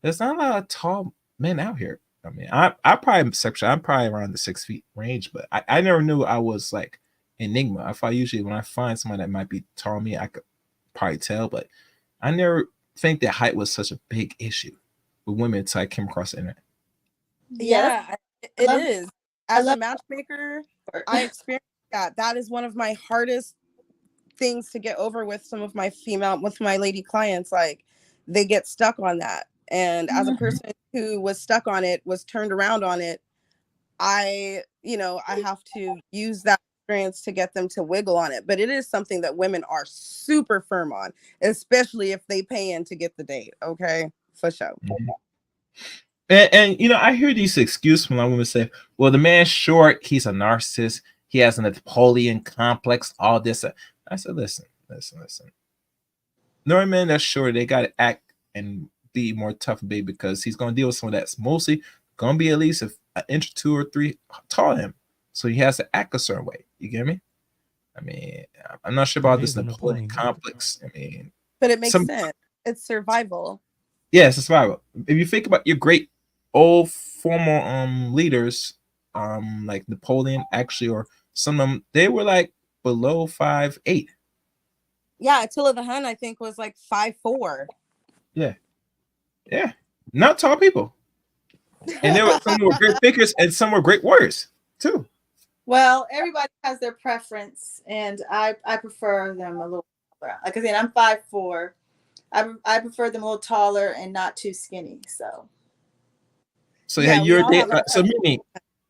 there's not a lot of tall men out here. I mean, I probably exception. I'm probably around the 6 feet range, but I never knew I was like enigma. I thought usually when I find someone that might be taller than me, I could probably tell, but I never think that height was such a big issue with women until I came across the internet. Yeah, that's, Yeah, I it love is. I As a love matchmaker, that I part. experienced that. That is one of my hardest things to get over with some of my with my lady clients. Like they get stuck on that. And as a Mhm. person who was stuck on it, was turned around on it, I have to use that experience to get them to wiggle on it. But it is something that women are super firm on, especially if they pay in to get the date. Okay. For sure. Mhm. And I hear these excuses when women say, "Well, the man's short. He's a narcissist. He has an Napoleon complex. All this." I said, "Listen, listen, listen. Knowing man that's short, they got to act and be more tough, baby, because he's going to deal with someone that's mostly going to be at least an inch or two or three tall than him. So he has to act a certain way. You get me? I mean, I'm not sure that about this is a Napoleon Napoleon. complex. I mean, But it makes some sense. It's survival. yes, it's survival. If you think about your great old former leaders, like Napoleon actually, or some of them, they were like below 5'8". Yeah, Attila the Hun, I think, was like 5'4". Yeah, yeah, not tall people. And there were some were great thinkers and some were great warriors too. Well, everybody has their preference, and I prefer them a little taller. Like I said, I'm 5'4". I prefer them a little taller and not too skinny. So So have Yeah, we you all have our so preferences. Minnie,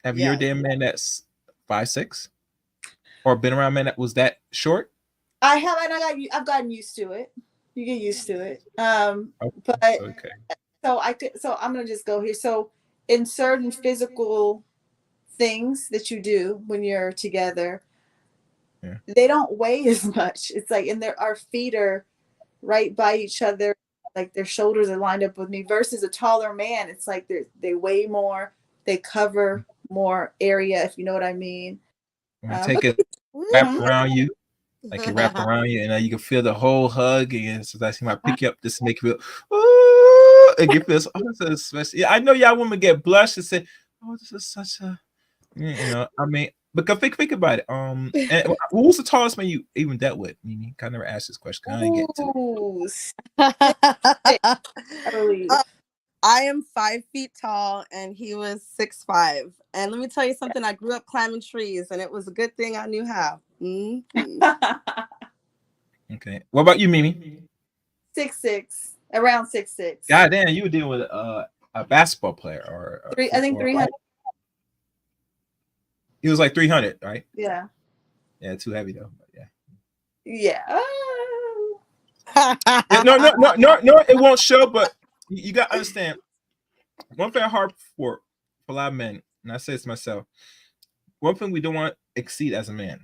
have you ever Yes. dated a man that's 5'6", or been around a man that was that short? I have, and I've gotten used to it. You get used to it. Okay, But okay. so I'm gonna just go here. So in certain physical things that you do when you're together, Yeah. they don't weigh as much. It's like, and our feet are right by each other, like their shoulders are lined up with me. Versus a taller man, it's like they weigh more, they cover more area, if you know what I mean. When I But take it wrapped around you, like it wrapped around you, and you can feel the whole hug, and sometimes he might pick you up just to make you feel, ooh, and you feel so, oh, this is special. Yeah, I know y'all women get blushed and say, "Oh, this is such a," I mean, because think about it. And who was the tallest man you even dealt with? Mimi, I never asked this question. I didn't get to it. ooh, uh, sick, I believe. I am 5 feet tall and he was 6'5". And let me tell you something, I grew up climbing trees and it was a good thing I knew how. Mhm. Okay, what about you, Mimi? 6'6", around 6'6". God damn, you were dealing with a basketball player or a Three, I think football. 300. He was like 300, right? Yeah, Yeah, too heavy though. But yeah. yeah. Yeah, no, it won't show. But you got to understand one thing hard for a lot of men, and I say this myself. One thing we don't want to exceed as a man,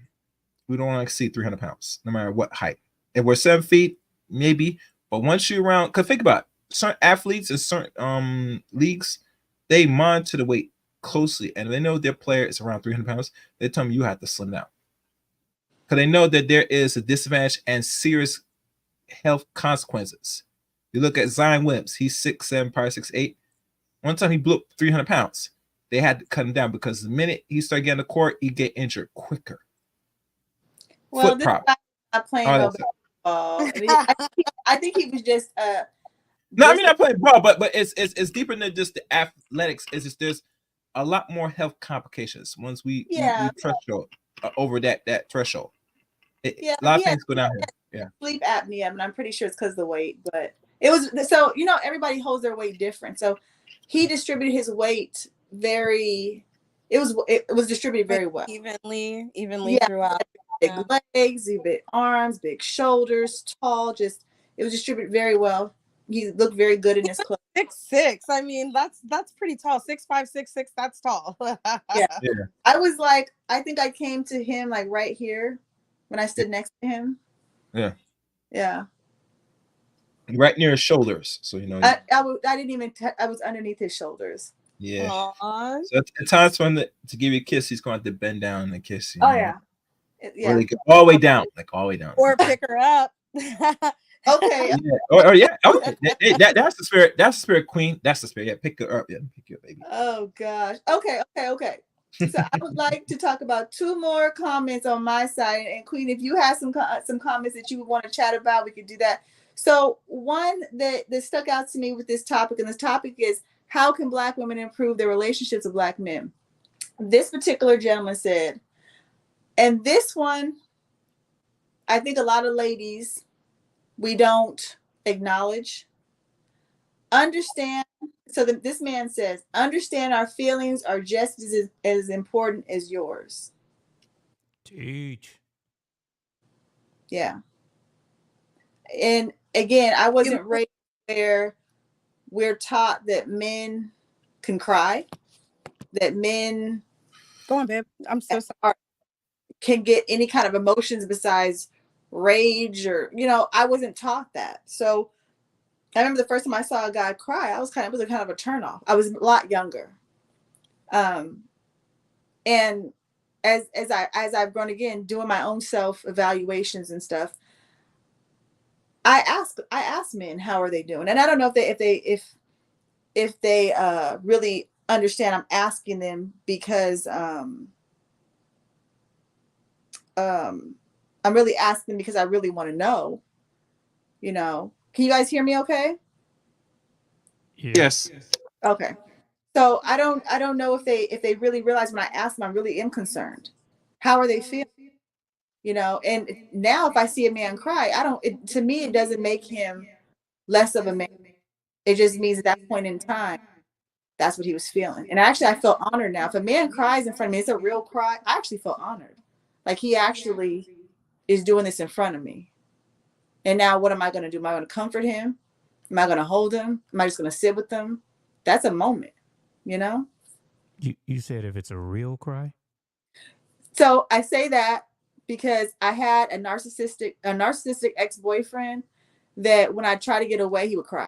we don't want to exceed 300 pounds, no matter what height. If we're 7 feet, maybe, but once you're around, cause think about it, certain athletes in certain leagues, they monitor the weight closely and they know their player is around 300 pounds, they tell them you have to slim down because they know that there is a disadvantage and serious health consequences. You look at Zion Williams, he's 6'7", probably 6'8". One time he blew up 300 pounds. They had to cut him down because the minute he started getting the court, he get injured quicker. Well, Foot this prop, guy's not playing all no that stuff. basketball. I think he was just No, I just mean not playing ball, but it's deeper than just the athletics. It's just there's a lot more health complications once we yeah, threshold over that threshold. yeah. A lot of He had things go down here. Yeah. sleep apnea, and I'm pretty sure it's because of the weight. But it was so everybody holds their weight different. So he distributed his weight very. It was distributed Like very well. evenly Yeah, throughout. big legs, big arms, big shoulders, tall. Just it was distributed very well. He looked very good in his clothes. 6'6". I mean, that's pretty tall. 6'5", 6'6". That's tall. Yeah, Yeah. I was like, I think I came to him like right here when I stood next to him. Yeah. Yeah, Right near his shoulders, so I didn't even. I was underneath his shoulders. yeah. Aww. So at times to give you a kiss, he's going to have to bend down and kiss you. Oh yeah, yeah. Really go all the way down, like all the way down. Or pick her up. Okay. Yeah. Or yeah. Okay. That's the spirit. That's the spirit, queen. That's the spirit. Yeah. Pick her up. Yeah. Pick you up, baby. Oh gosh. Okay. So I would like to talk about two more comments on my side, and Queen, if you have some comments that you would want to chat about, we could do that. So one that stuck out to me with this topic, and this topic is how can Black women improve their relationships with Black men? This particular gentleman said, and this one, I think a lot of ladies, we don't acknowledge. Understand. So this man says, understand our feelings are just as important as yours. Teach. Yeah. And again, I wasn't raised where we're taught that men can cry, that men Go on, babe. I'm so sorry. can get any kind of emotions besides rage or, I wasn't taught that. So I remember the first time I saw a guy cry, it was kind of a turnoff. I was a lot younger. And as I've grown again, doing my own self evaluations and stuff, I ask men how are they doing, and I don't know if they really understand. I'm asking them because I'm really asking because I really want to know. Can you guys hear me? Okay. Yeah. Yes. Okay. So I don't know if they really realize when I ask them, I really am concerned. How are they feeling? And now if I see a man cry, to me, it doesn't make him less of a man. It just means at that point in time, that's what he was feeling. And actually, I feel honored now. If a man cries in front of me, it's a real cry. I actually feel honored. Like he actually is doing this in front of me. And now what am I going to do? Am I going to comfort him? Am I going to hold him? Am I just going to sit with him? That's a moment, you know? You said if it's a real cry? So I say that because I had a narcissistic ex-boyfriend that when I try to get away, he would cry.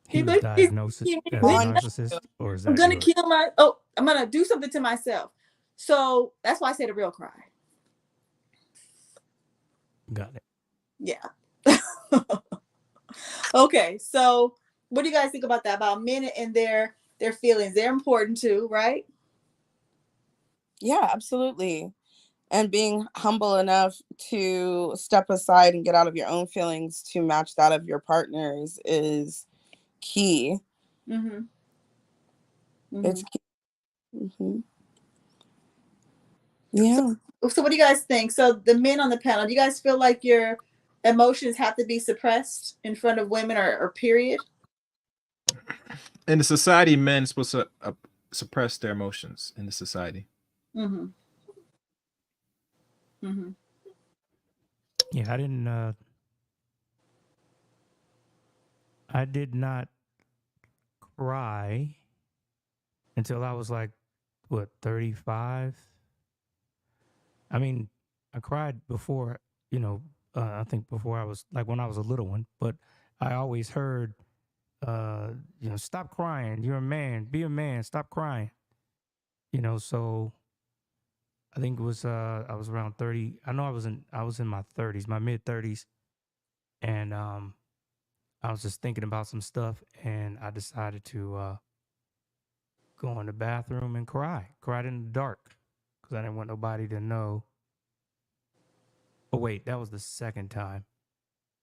He was diagnosed as a narcissist, or is I'm that gonna your... kill I'm gonna do something to myself. So that's why I say the real cry. Got it. Yeah. Okay. So what do you guys think about that? About men and their feelings? They're important too, right? Yeah, absolutely. And being humble enough to step aside and get out of your own feelings to match that of your partner's is key. Mm-hmm. Mm-hmm. It's key. Mm-hmm. Yeah. So what do you guys think? So the men on the panel, do you guys feel like your emotions have to be suppressed in front of women or period? In the society, men are supposed to suppress their emotions in the society. Mm-hmm. Mm-hmm. Yeah, I did not cry until I was like, what, 35? I mean, I cried before, I think before I was like when I was a little one, but I always heard stop crying. You're a man. Be a man. Stop crying. So I think it was I was around 30. I know I was in my 30s, my mid 30s, and I was just thinking about some stuff, and I decided to go in the bathroom and cry. Cried in the dark because I didn't want nobody to know. Oh wait, that was the second time,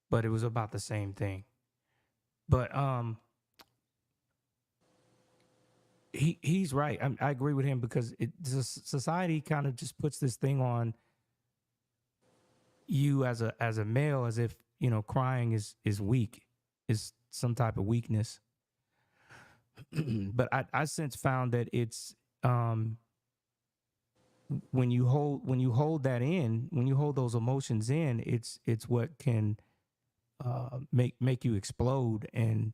but it was about the same thing. But he's right. I agree with him because society kind of just puts this thing on you as a male, as if crying is weak, is some type of weakness. But I since found that it's um when you hold that in, when you hold those emotions in, it's what can make you explode and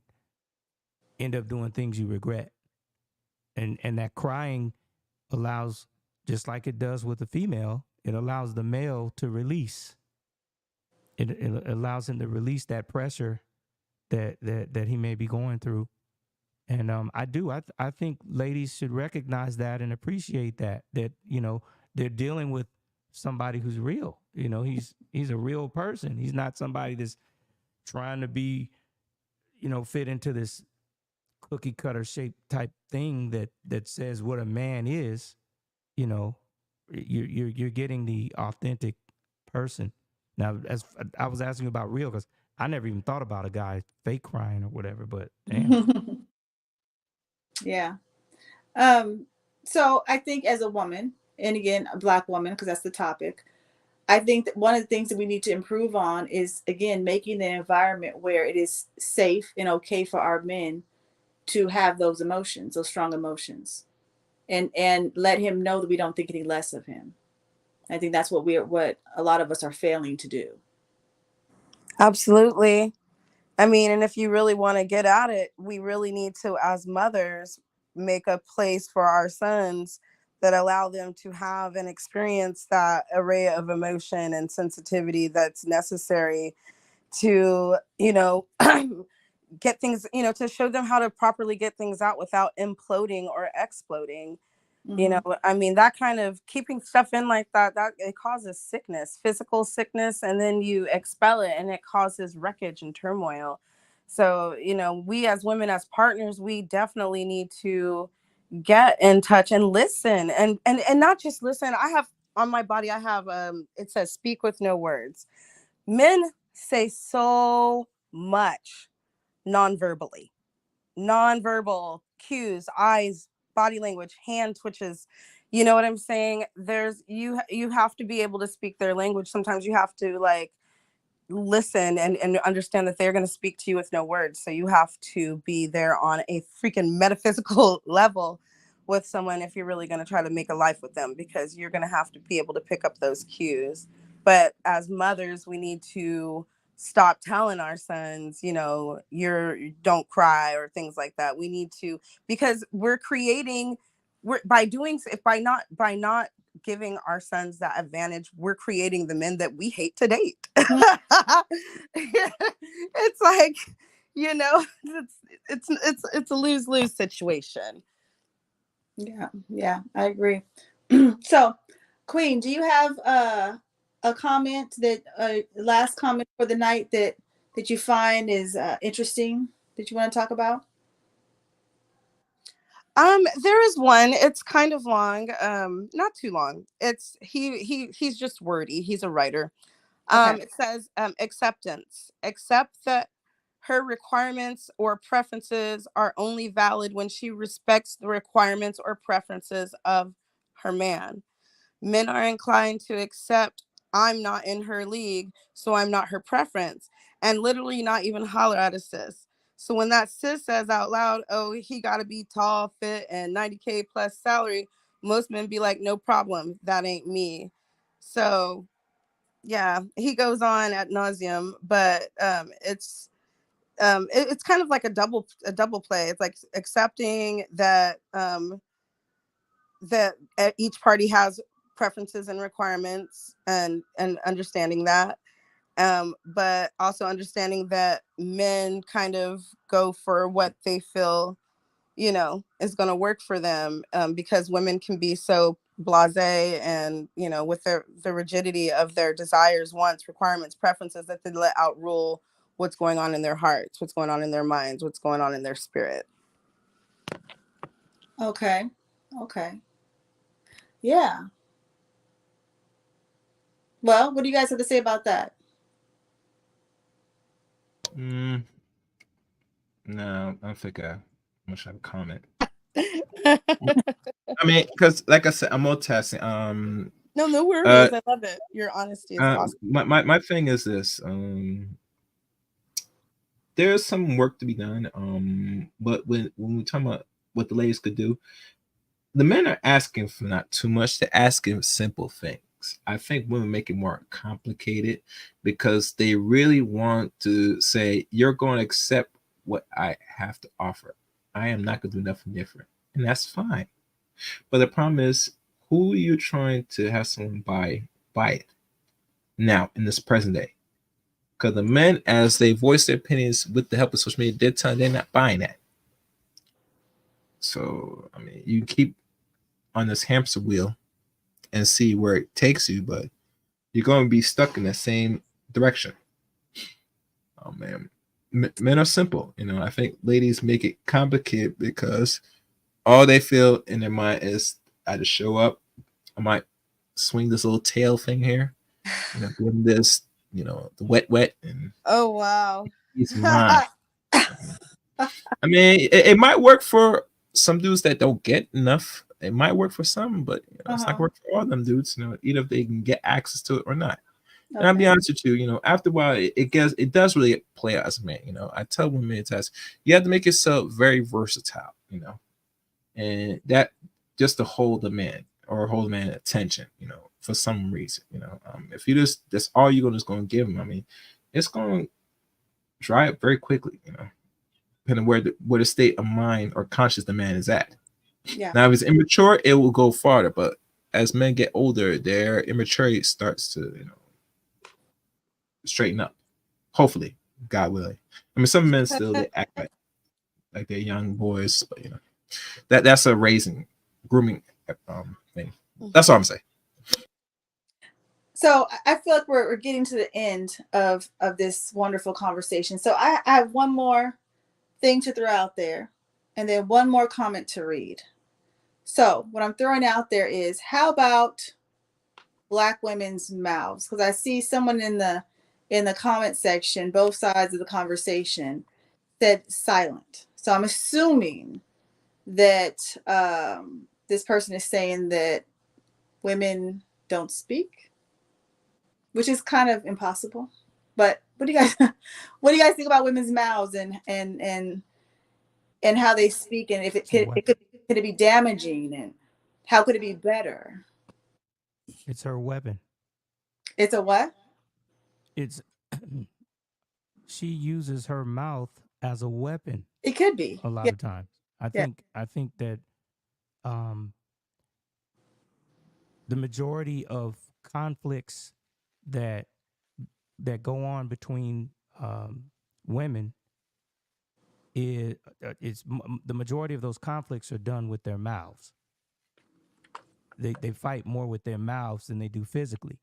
end up doing things you regret. And that crying allows, just like it does with the female, it allows the male to release. It allows him to release that pressure that he may be going through. And I think ladies should recognize that and appreciate that they're dealing with somebody who's real. He's a real person. He's not somebody that's trying to be fit into this cookie cutter shape type thing that says what a man is. you know you're getting the authentic person. Now, as I was asking you about real, because I never even thought about a guy fake crying or whatever, but damn. Yeah. So I think as a woman, and again, a Black woman, because that's the topic, I think that one of the things that we need to improve on is, again, making the environment where it is safe and okay for our men to have those emotions, those strong emotions, and let him know that we don't think any less of him. I think that's what a lot of us are failing to do. Absolutely. I mean, and if you really want to get at it, we really need to, as mothers, make a place for our sons that allow them to have and experience that array of emotion and sensitivity that's necessary to, get things, to show them how to properly get things out without imploding or exploding. Mm-hmm. I mean, that kind of keeping stuff in like that it causes sickness, physical sickness, and then you expel it and it causes wreckage and turmoil. So, we as women, as partners, we definitely need to get in touch and listen, and not just listen. I have on my body, I have it says speak with no words. Men say so much non-verbally, nonverbal cues, eyes, body language, hand twitches. You know what I'm saying? You have to be able to speak their language. Sometimes you have to like listen and understand that they're going to speak to you with no words. So you have to be there on a freaking metaphysical level with someone if you're really going to try to make a life with them, because you're going to have to be able to pick up those cues. But as mothers, we need to stop telling our sons, you don't cry or things like that. We need to, because we're by doing, if by not giving our sons that advantage, we're creating the men that we hate to date. It's like, it's a lose-lose situation. Yeah, yeah, I agree. So, Queen, do you have a comment that last comment for the night that you find is interesting that you want to talk about? There is one. It's kind of long. Not too long. He's just wordy. He's a writer. Okay. It says acceptance. Accept that her requirements or preferences are only valid when she respects the requirements or preferences of her man. Men are inclined to accept I'm not in her league, so I'm not her preference, and literally not even holler at a sis. So when that sis says out loud, oh, he got to be tall, fit, and 90K plus salary, most men be like, no problem, that ain't me. So yeah, he goes on ad nauseum, but it's kind of like a double play. It's like accepting that each party has preferences and requirements, and understanding that, But also understanding that men kind of go for what they feel, is going to work for them, because women can be so blasé and, with the rigidity of their desires, wants, requirements, preferences, that they let outrule what's going on in their hearts, what's going on in their minds, what's going on in their spirit. Okay. Okay. Yeah. Well, what do you guys have to say about that? Mm, no, I don't think I much have a comment. I mean, because like I said, I'm multitasking. No, no Uh, worries. I love it. Your honesty is awesome. my thing is this. There's some work to be done. But when we talk about what the ladies could do, the men are asking for not too much. They're asking simple things. I think women make it more complicated because they really want to say, "You're going to accept what I have to offer. I am not going to do nothing different," and that's fine. But the problem is, who are you trying to have someone buy it now in this present day? Because the men, as they voice their opinions with the help of social media, they're telling they're not buying that. So I mean, you keep on this hamster wheel and see where it takes you, but you're going to be stuck in the same direction. Oh man, men are simple. I think ladies make it complicated because all they feel in their mind is, I just show up. I might swing this little tail thing here. Give them this, the wet, and Oh, wow. he's mine. I mean, it might work for some dudes that don't get enough. It might work for some, but it's not Uh-huh. work for all them dudes. Either if they can get access to it or not. And I'll be Okay. honest with you, after a while, it does really play out as a man. I tell women many times, you have to make yourself very versatile. And that just to hold the man or hold the man attention. For some reason. If you just that's all you're just going to give him, I mean, it's going to dry up very quickly. Depending where the state of mind or conscious the man is at. Yeah. Now, if it's immature, it will go farther. But as men get older, their immaturity starts to straighten up. Hopefully, God willing. I mean, some men still they act like they're young boys, but that's a raising, grooming thing. That's all I'm saying. So I feel like we're getting to the end of this wonderful conversation. So I have one more thing to throw out there, and then one more comment to read. So what I'm throwing out there is, how about Black women's mouths? Because I see someone in the comment section, both sides of the conversation, said silent. So I'm assuming that this person is saying that women don't speak, which is kind of impossible. But what do you guys what do you guys think about women's mouths and how they speak, and if It's a weapon. could it be damaging, and how could it be better? It's her weapon. It's a what? It's she uses her mouth as a weapon It could be. a lot Yeah. of times. I Yeah. think I think that um, the majority of conflicts that that go on between women is the majority of those conflicts are done with their mouths. They fight more with their mouths than they do physically,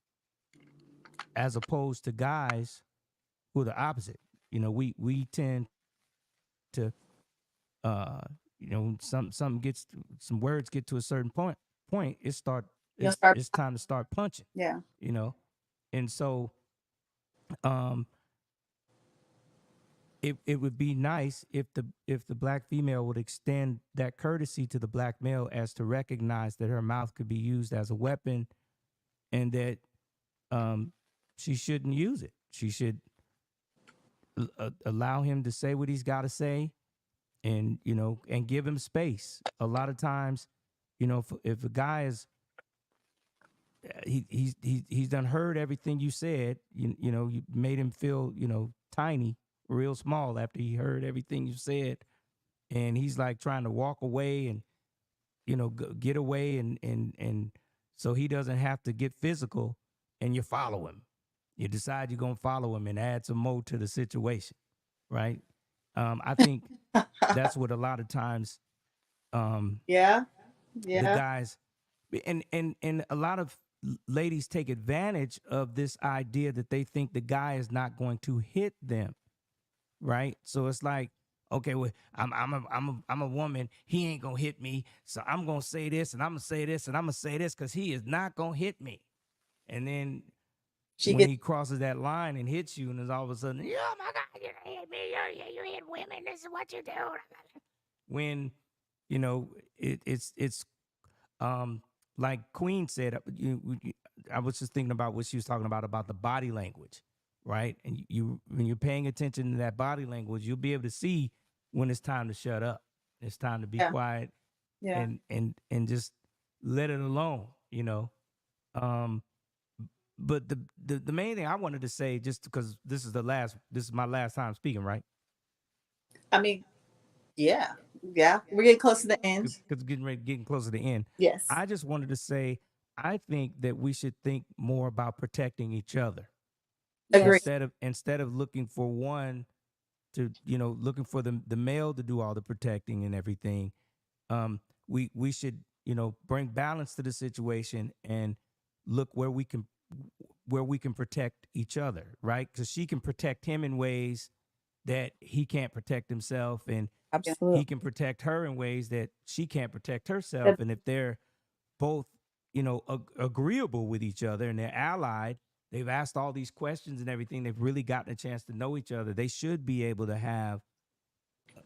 as opposed to guys who are the opposite. We tend to some words get to a certain point, You'll start. it's time to start punching, Yeah. you know. And so um it would be nice if the black female would extend that courtesy to the black male, as to recognize that her mouth could be used as a weapon, and that um she shouldn't use it. She should allow him to say what he's got to say, and and give him space. A lot of times, if a guy is he's done heard everything you said, you made him feel tiny, real small, after he heard everything you said, and he's like trying to walk away and get away, and so he doesn't have to get physical, and you follow him. You decide you're gonna follow him and add some more to the situation, right? I think that's what a lot of times Yeah. the Yeah. guys and a lot of ladies take advantage of this idea that they think the guy is not going to hit them, right? So it's like, okay, well, I'm a woman. He ain't gonna hit me, so I'm gonna say this, and I'm gonna say this, and I'm gonna say this, because he is not gonna hit me. And then She when gets he crosses that line and hits you, and it's all of a sudden, oh my God, you hit me, you hit women. This is what you do. When it's um like Queen said, I was just thinking about what she was talking about the body language, right? And you when you're paying attention to that body language, you'll be able to see when it's time to shut up. It's time to be yeah. quiet Yeah. and just let it alone, Um, but the main thing I wanted to say, just because this is my last time speaking, right? I mean, yeah. Yeah. We're getting close to the end. Because getting closer to the end. Yes. I just wanted to say I think that we should think more about protecting each other Agree. Yes. instead of looking for one to looking for the male to do all the protecting and everything. We should bring balance to the situation and look where we can protect each other, right? Because she can protect him in ways that he can't protect himself, and Yeah. he Absolutely. can protect her in ways that she can't protect herself. That- And if they're both, agreeable with each other and they're allied, they've asked all these questions and everything, they've really gotten a chance to know each other, they should be able to have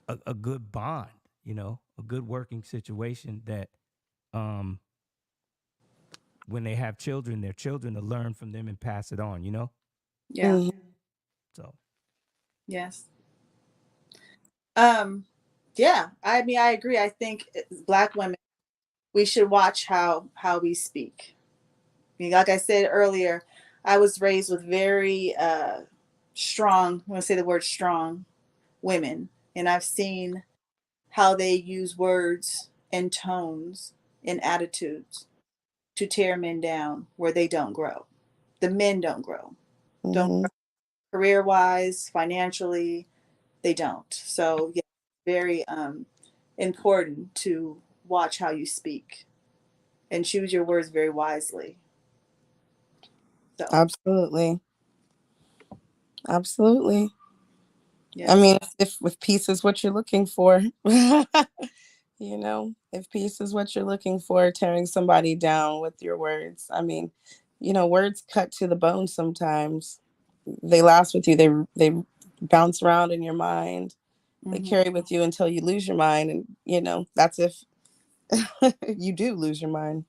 a good bond, a good working situation that um when they have children, their children to learn from them and pass it on. Yeah. Mhm. So Yes. Um, yeah. I mean, I agree. I think Black women, we should watch how we speak. I mean, like I said earlier, I was raised with very strong. I want to say the word strong women, and I've seen how they use words and tones and attitudes to tear men down where they don't grow. The men don't grow. Don't Mhm. grow career wise, financially, they don't. So yeah, very important to watch how you speak and choose your words very wisely. So Absolutely. Absolutely. I yes. mean, if peace is what you're looking for, if peace is what you're looking for, tearing somebody down with your words. I mean, words cut to the bone sometimes. They last with you. They bounce around in your mind. They Mm-hmm. carry with you until you lose your mind, and that's if you do lose your mind.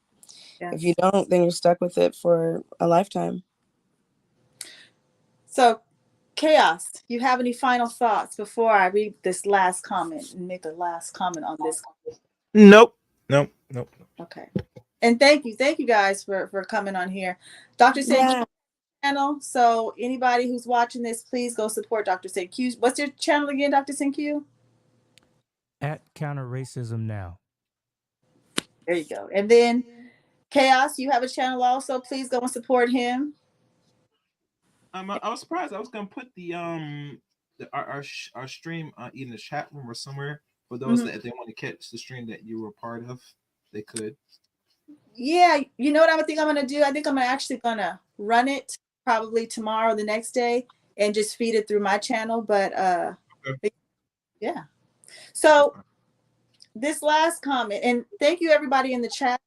If you Yes. don't, then you're stuck with it for a lifetime. So chaos, you have any final thoughts before I read this last comment and make a last comment on this? Nope. Nope. Nope. Okay. And thank you guys for coming on here. Dr. Sank Yeah. channel. So anybody who's watching this, please go support Dr. Sank. What's your channel again, Dr. Sank? at Counter Racism Now. There you go. And then Chaos, you have a channel also. Please go and support him. I was surprised. I was gonna put our stream in the chat room or somewhere for those Mhm. that if they want to catch the stream that you were part of, they could. Yeah, you know what I think I'm gonna do? I think I'm actually gonna run it probably tomorrow, the next day, and just feed it through my channel. But Okay. yeah. That's So fine. this last comment, and thank you everybody in the chat.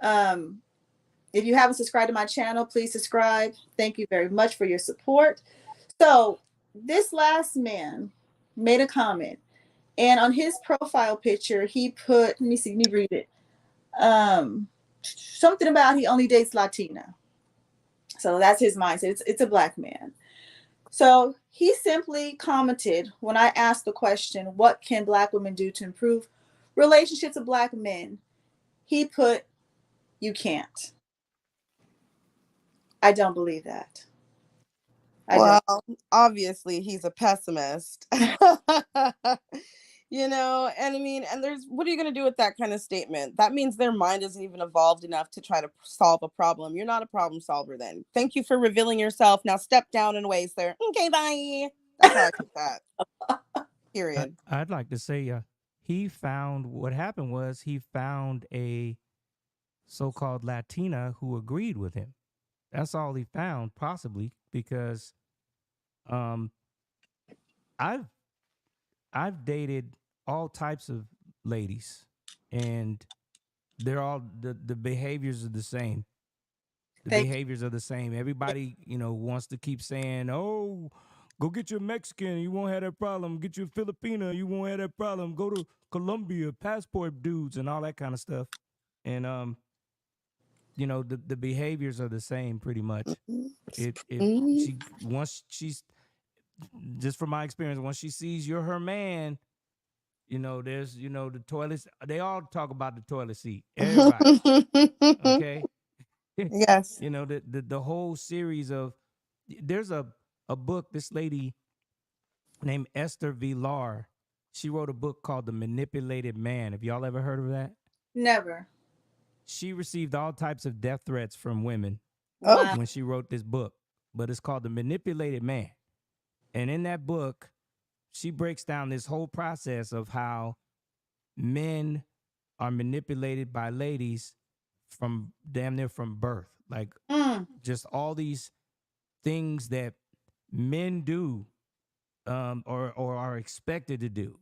Um, if you haven't subscribed to my channel, please subscribe. Thank you very much for your support. So this last man made a comment, and on his profile picture, he put, let me see, let me read it. Something about he only dates Latina. So that's his mindset. It's a black man. So he simply commented when I asked the question, what can black women do to improve relationships with black men? He put, you can't. I don't believe that. I don't. Well, obviously he's a pessimist. And I mean, and there's, what are you going to do with that kind of statement? That means their mind isn't even evolved enough to try to solve a problem. You're not a problem solver then. Thank you for revealing yourself. Now step down and waste there. Okay, bye. That's how I take that. Period. I'd like to say, he found what happened was he found a so-called Latina who agreed with him. That's all he found, possibly because um, I've I've dated all types of ladies, and they're all the behaviors are the same. The Thank behaviors are the same. Everybody, wants to keep saying, "Oh, go get your Mexican, you won't have that problem. Get your Filipina, you won't have that problem. Go to Colombia, passport dudes, and all that kind of stuff." And the behaviors are the same pretty much. It Mhm. she once she's just from my experience, once she sees you're her man, there's the toilets. They all talk about the toilet seat. Everybody, okay. Yes. The whole series of there's a book, this lady named Esther Villar, she wrote a book called The Manipulated Man. Have y'all ever heard of that? never. She received all types of death threats from women Oh. Wow. when she wrote this book, but it's called The Manipulated Man. And in that book, she breaks down this whole process of how men are manipulated by ladies from damn near from birth. Like Mm, just all these things that men do, or are expected to do.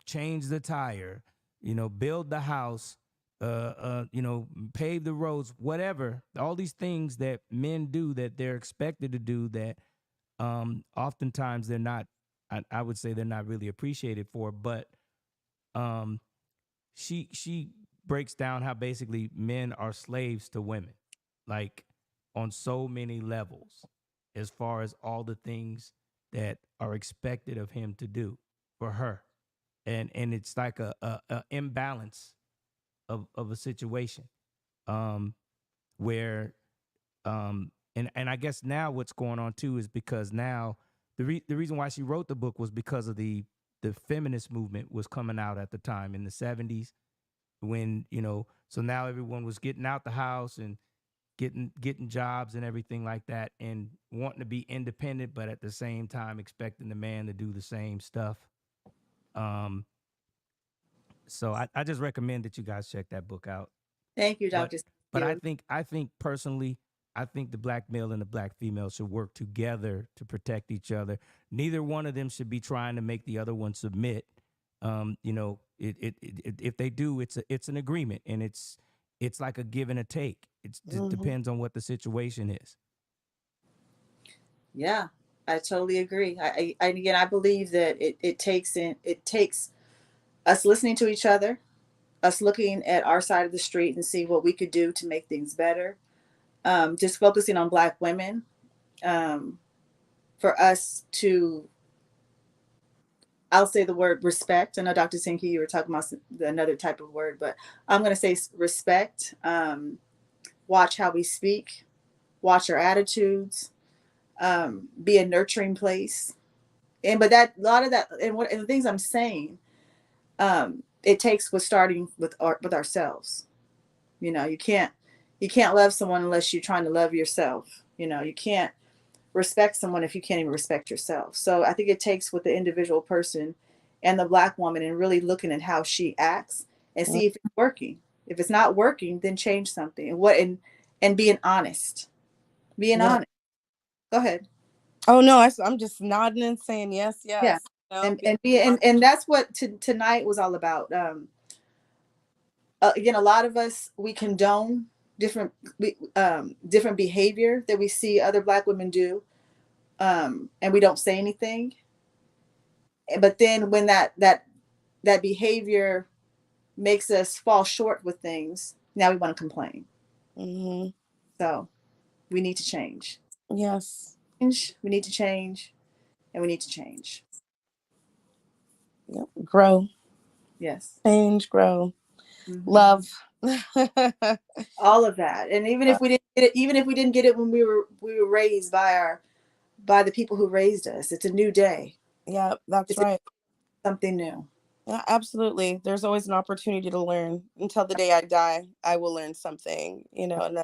Change the tire, build the house, pave the roads, whatever. All these things that men do that they're expected to do that oftentimes they're not. I would say they're not really appreciated for, but um, she breaks down how basically men are slaves to women, like on so many levels, as far as all the things that are expected of him to do for her, and it's like a imbalance of a situation, um, where and I guess now what's going on too is because now the reason why she wrote the book was because of the feminist movement was coming out at the time in the 70s, when so now everyone was getting out the house and getting jobs and everything like that, and wanting to be independent, but at the same time expecting the man to do the same stuff. um so I just recommend that you guys check that book out. thank you, but Dr. but Q. I think personally, I think the black male and the black female should work together to protect each other. Neither one of them should be trying to make the other one submit. If they do, it's an agreement, and it's like a give and a take. It just Mhm. depends on what the situation is. Yeah, I totally agree. And again, I believe that it takes us listening to each other, us looking at our side of the street and see what we could do to make things better. Just focusing on Black women, um, for us to, I'll say the word respect. I know Dr. Sinki, you were talking about another type of word, but I'm going to say respect. Watch how we speak, watch our attitudes, be a nurturing place. And but that a lot of that and the things I'm saying, it takes with starting with ourselves. You can't love someone unless you're trying to love yourself. You can't respect someone if you can't even respect yourself. So I think it takes with the individual person and the Black woman, and really looking at how she acts and see if it's working. If it's not working, then change something. And being honest. Being Yeah. honest. Go ahead. Oh no, I'm just nodding and saying yes, Yeah. yes. And Being and be honest. and that's what tonight was all about. Again, a lot of us, we condone different behavior that we see other Black women do, and we don't say anything. But then when that behavior makes us fall short with things, now we want to complain. Hmm. So we need to change. Yes. We need to change, and we need to change. Yep. Grow, Yes. change, grow, Hmm. love. All of that, and even if we didn't get it when we were raised by the people who raised us, it's a new day. Yeah, that's It's a right. something new. Yeah, absolutely. There's always an opportunity to learn. Until the day I die, I will learn something, and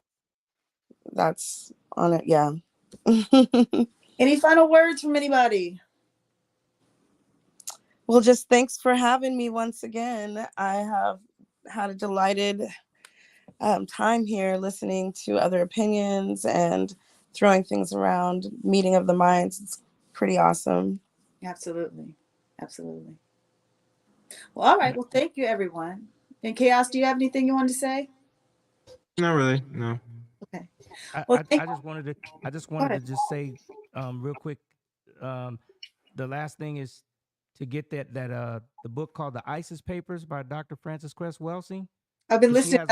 that's on it. Yeah. Any final words from anybody? Well, just thanks for having me once again. I have had a delighted time here listening to other opinions and throwing things around, meeting of the minds. It's pretty awesome. Absolutely. Absolutely. Well, all right. Well, thank you, everyone. And Chaos, do you have anything you want to say? Not really. No. Okay. I, Well, I, thank I just wanted to I just Go wanted to ahead. just say real quick, um, the last thing is to get that the book called The ISIS Papers by Dr. Frances Cress Welsing, I've been because listening.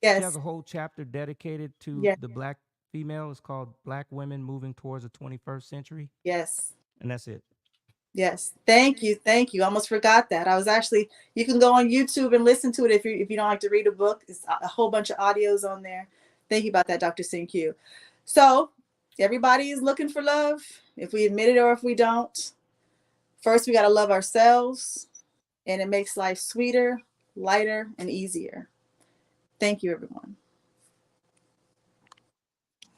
she has Yes. a whole chapter dedicated to Yes. the black female. It's called Black Women Moving Towards the 21st Century, Yes. and that's it. Yes. Thank you. Thank you. Almost forgot that. I was actually, you can go on YouTube and listen to it if you don't like to read a book. It's a whole bunch of audios on there. Thank you about that, Dr. Q. So everybody is looking for love, if we admit it or if we don't. First, we got to love ourselves, and it makes life sweeter, lighter, and easier. Thank you, everyone.